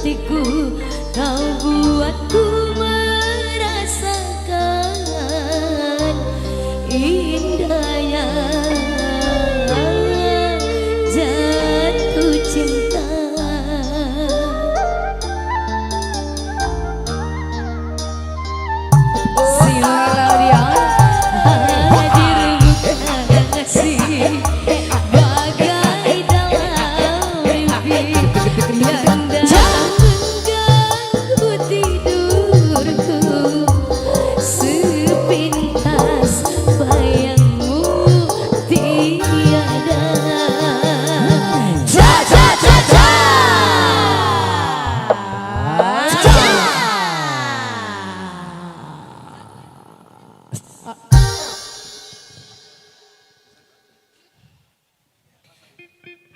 hatiku, kau buatku merasakan indahnya jatuh cinta. Silalah dia hadir bukan kasih, bagai dalam mimpi yang mengganggu tidurku, sepintas bayangmu tiada. Cha cha cha cha.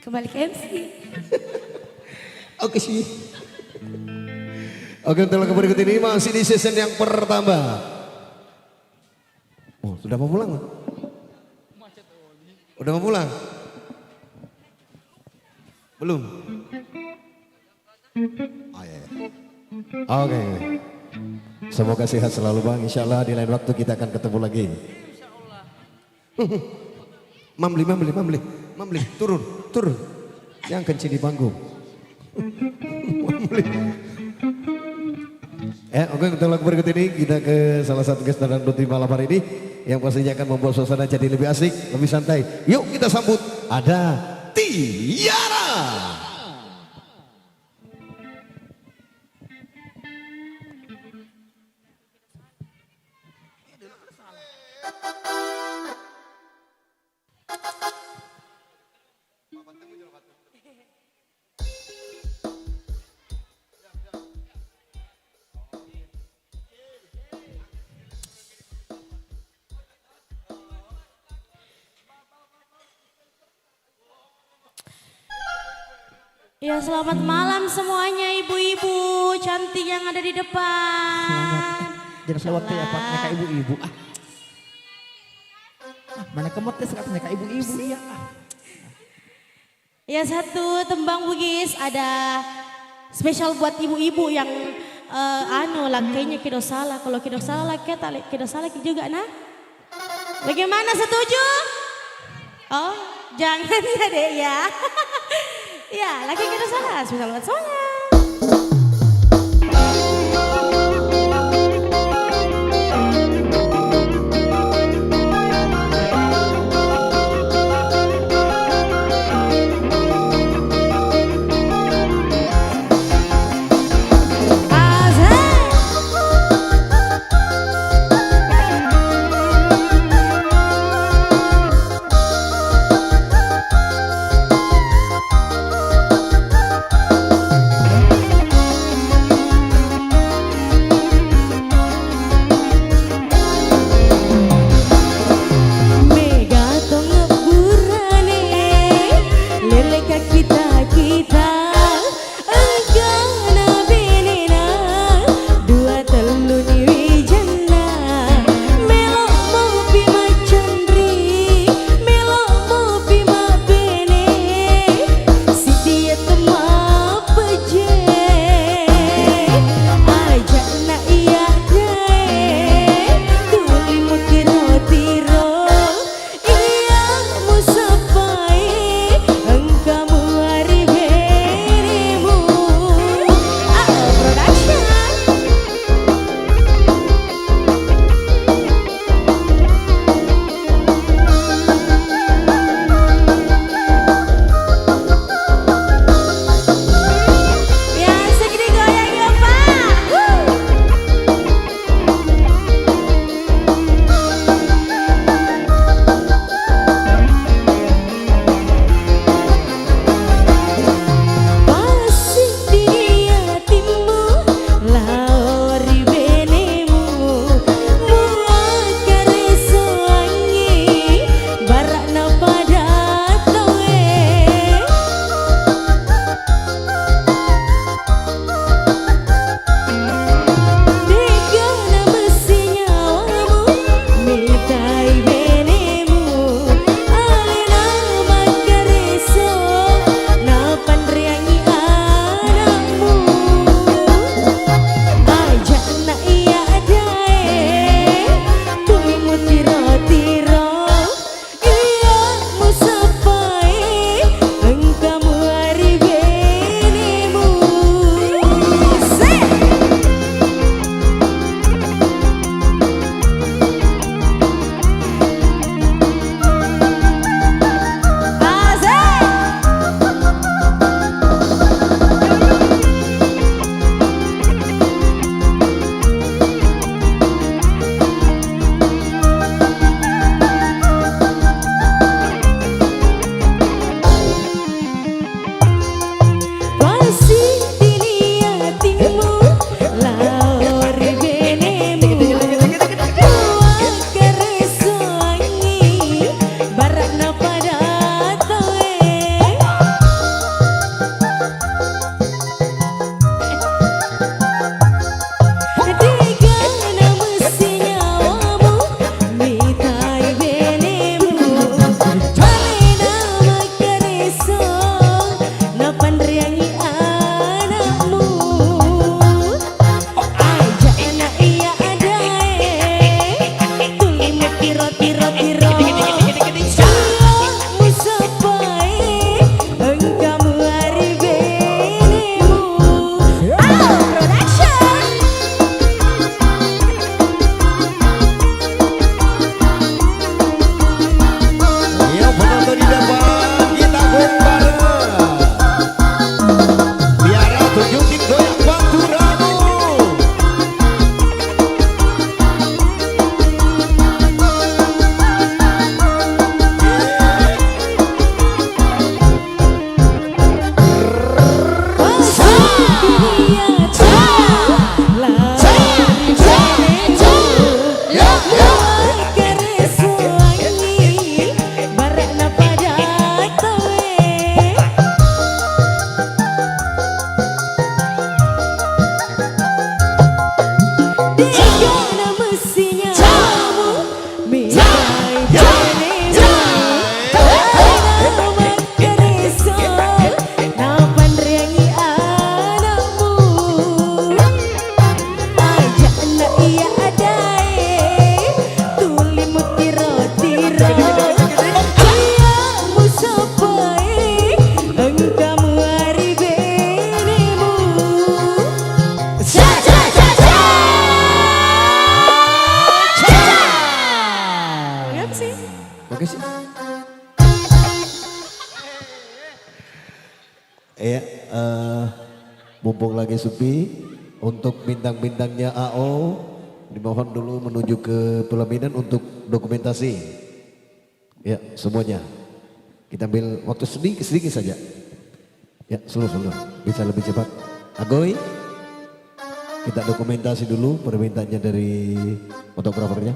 Kembali ke MC. Oke sih. Oke, untuk lagu berikut ini masih di season yang pertama. Oh, sudah mau pulang? Udah mau pulang? Belum? Oh, iya, iya. Oke. Semoga sehat selalu Bang. Insya Allah di lain waktu kita akan ketemu lagi. Mamli, turun. Yang kencing di panggung. Mamli. Oke, untuk lagu berikut ini kita ke salah satu gestar dangdut di malam hari ini yang pastinya akan membuat suasana jadi lebih asik, lebih santai. Yuk kita sambut, ada Tiara. Ya selamat malam semuanya ibu-ibu cantik yang ada di depan. Jangan lewat ya Pak, neka ibu-ibu. Mana kemot teh katanya neka ibu-ibu ya. Ya satu tembang Bugis ada spesial buat ibu-ibu yang lakainya kido salah. Kalau kido salah laki kido salah juga nah. Bagaimana setuju? Oh jangan ya deh ya. Ya, lagi kita salah, spesial buat semuanya. mumpung lagi sepi, untuk bintang-bintangnya AO dimohon dulu menuju ke pelaminan untuk dokumentasi. Ya semuanya. Kita ambil waktu sedikit saja. Ya seluruh bisa lebih cepat. Agoy, kita dokumentasi dulu permintaannya dari fotografernya.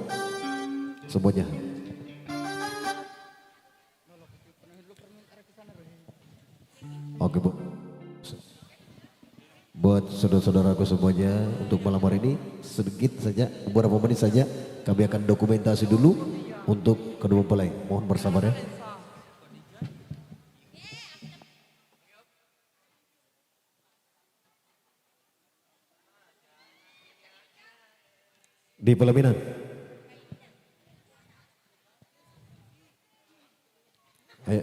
Semuanya. Oke Bu. Buat saudara-saudaraku semuanya untuk malam hari ini sedikit saja, beberapa menit saja kami akan dokumentasi dulu untuk kedua mempelai. Mohon bersabar ya. Di pelaminan. Ayo.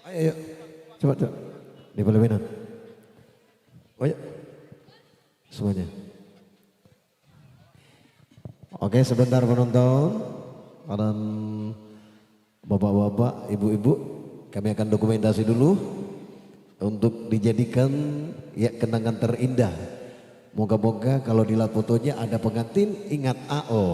Ayo. Coba. Di pelaminan. Oh ya. Semuanya. Oke, sebentar penonton. Dan bapak-bapak, ibu-ibu, kami akan dokumentasi dulu untuk dijadikan ya kenangan terindah. Moga-moga kalau dilihat fotonya ada pengantin, ingat AO.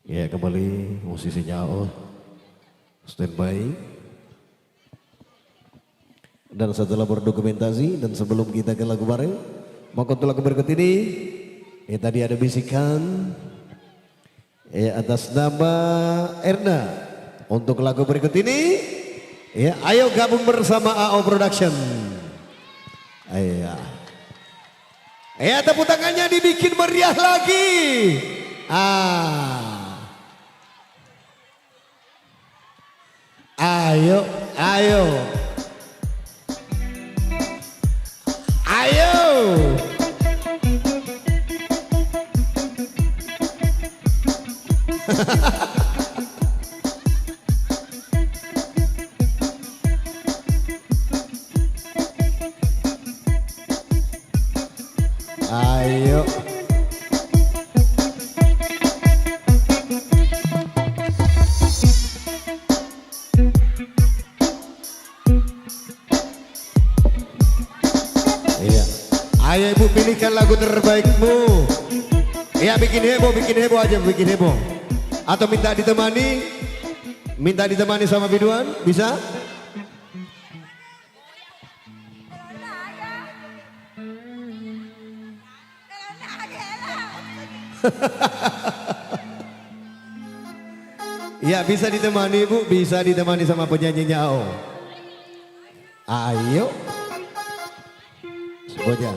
Ya kembali musisinya AO standby. Dan setelah berdokumentasi dan sebelum kita ke lagu bareng, maka untuk lagu berikut ini ya tadi ada bisikan ya atas nama Erna. Untuk lagu berikut ini ya ayo gabung bersama AO Production. Ayo. Ya tepuk tangannya dibikin meriah lagi. Ayo, ayo. Ayo. Ayo ibu pilihkan lagu terbaikmu. Ya bikin heboh aja, bikin heboh. Atau minta ditemani sama biduan, bisa? Ya bisa ditemani ibu, bisa ditemani sama penyanyinya Oh. Ayo. Semuanya.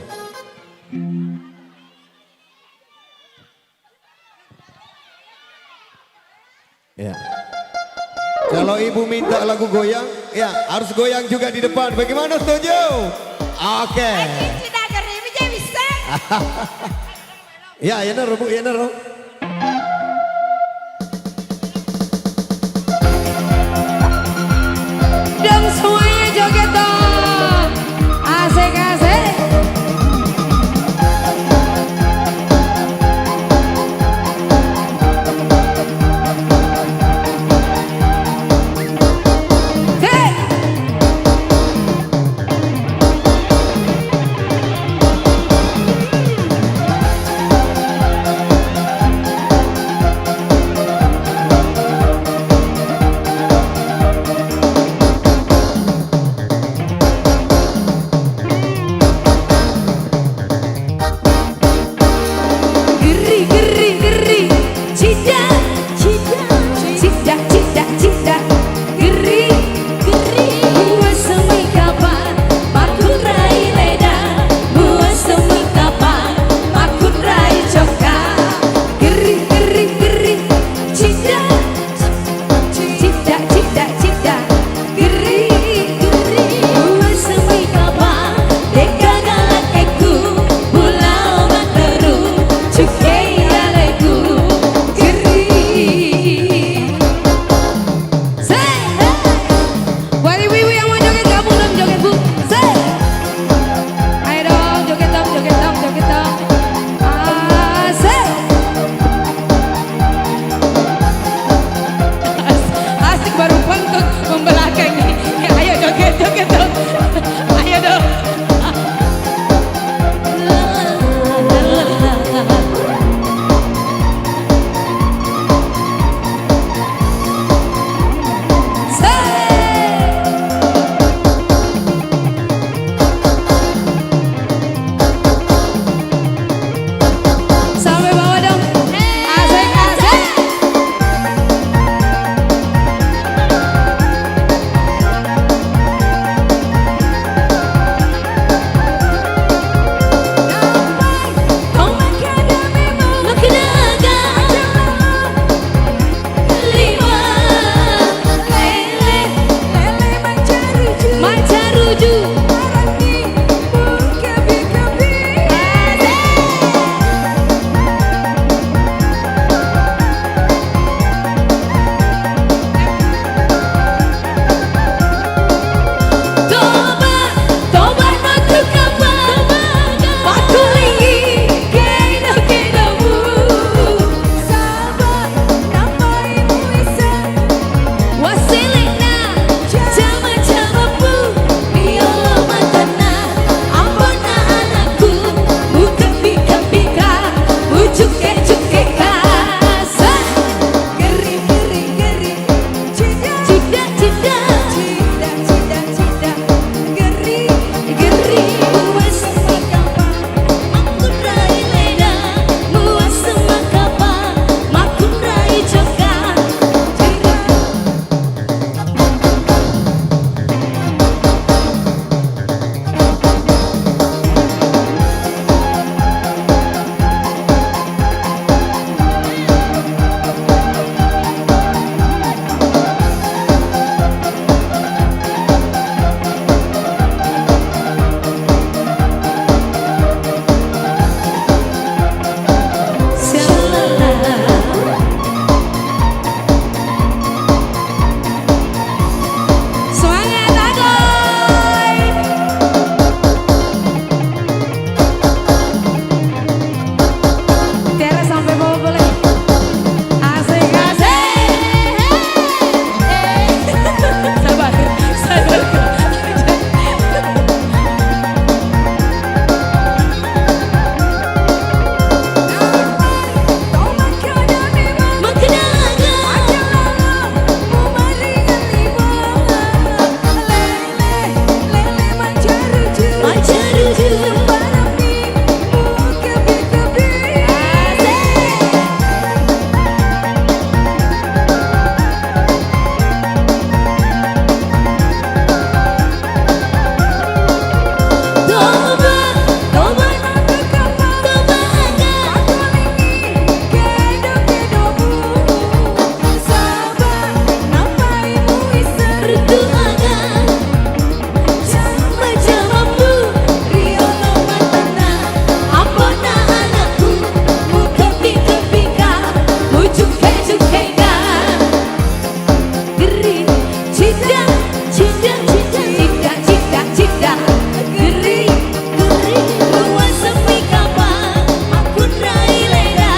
Ya. Kalau ibu minta lagu goyang, ya harus goyang juga di depan. Bagaimana, setuju? Oke. Ya, ya naro bu, ya naro. Dan semuanya joget dong. Asik-asik. cida, cida, cida, geri, geri, buat sepi kapal, makundai leda,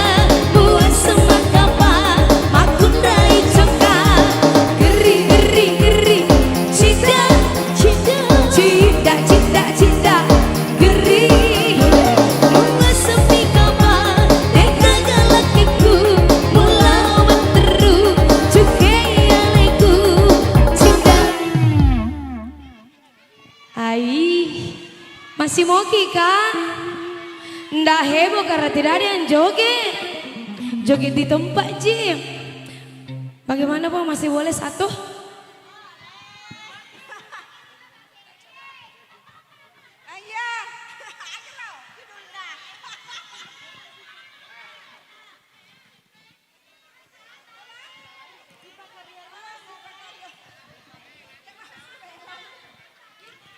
buat semak kapal, makundai coka, geri, geri, geri, cida, cida, cida, cida, cida, geri, buat sepi kapal, teka galakiku, mulau berteru, cukai aleku, cida. Ai, masih moki kak? Nggak heboh karena tidak ada yang joget. Joget di tempat Jim. Bagaimana Pak, masih boleh satu?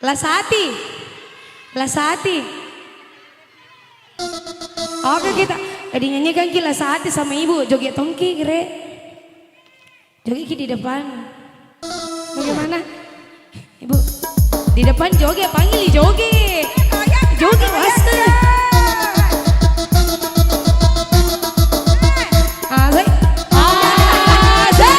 Lasati, Lasati. Oke kita, dinyanyikan ki Lasati sama ibu joget tongki kire. Joget ki di depan. Bagaimana? Ibu, di depan joget, panggil joget. Joget wasta. Asik. Asik.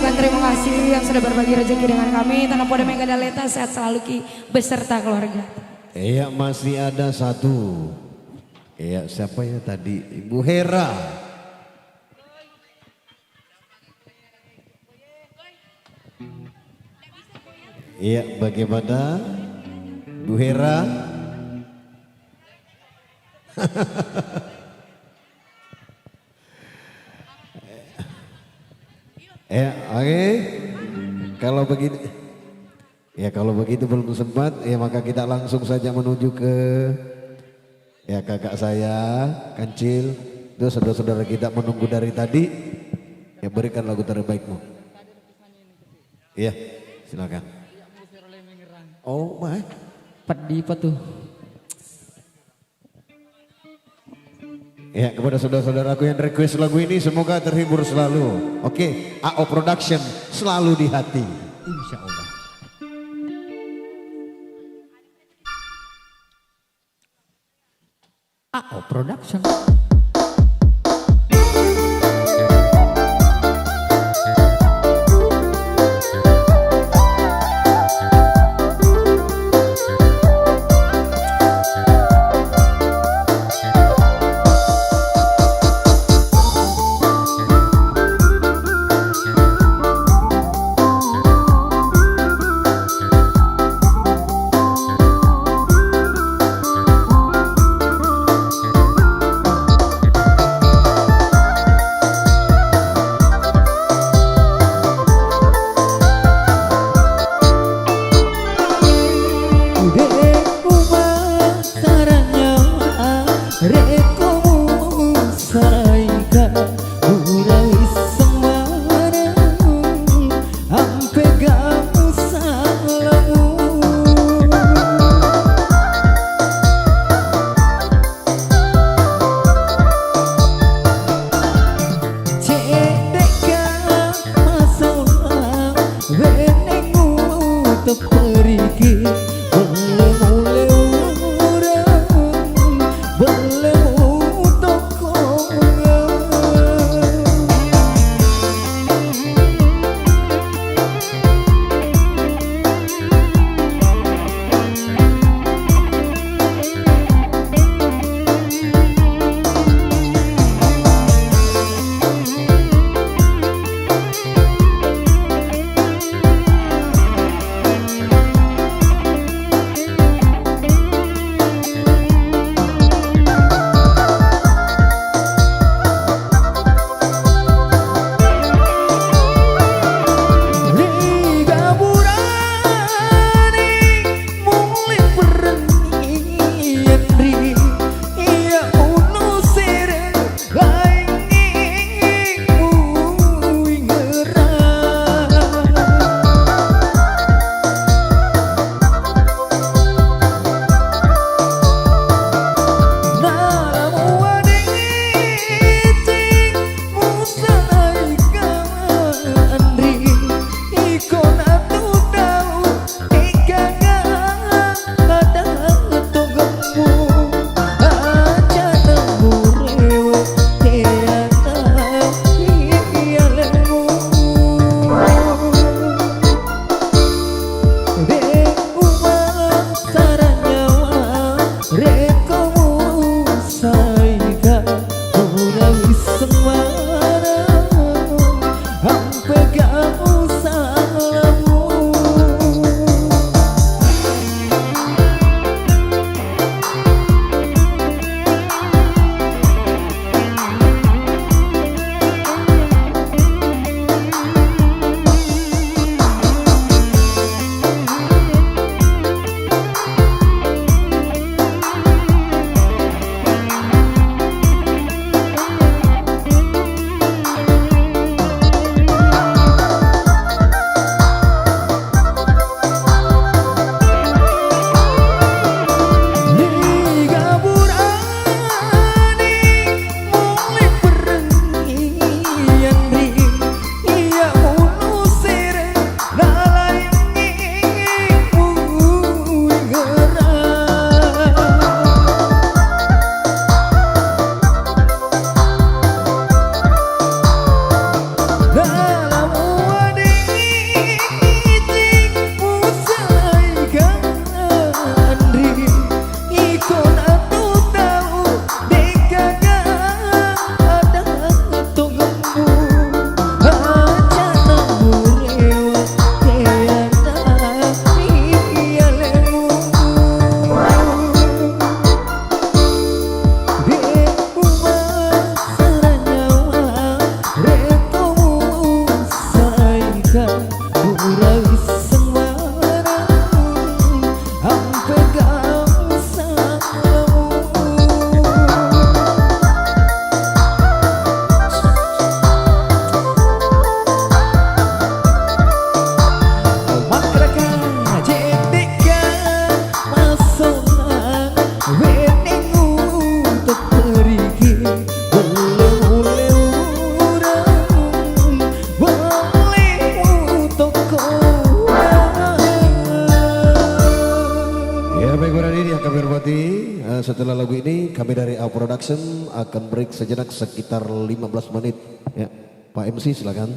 ucapkan terima kasih yang sudah berbagi rezeki dengan kami. Tanah Poda Mega Daleta, sehat selalu Ki beserta keluarga. Iya, masih ada satu. Iya, siapa ya tadi? Ibu Hera. Iya, bagaimana Bu Hera? Ya, oke. Kalau begitu, ya kalau begitu belum sempat, ya maka kita langsung saja menuju ke ya kakak saya, Kancil. Itu saudara-saudara kita menunggu dari tadi. Ya, berikan lagu terbaikmu. Iya, silakan. Oh, mah. Padi apa tuh? Ya, kepada saudara-saudaraku yang request lagu ini semoga terhibur selalu. Oke, AO Production selalu di hati. Insya Allah. AO Production. kami hormati, setelah lagu ini kami dari A Production akan break sejenak sekitar 15 menit. Ya, Pak MC silakan.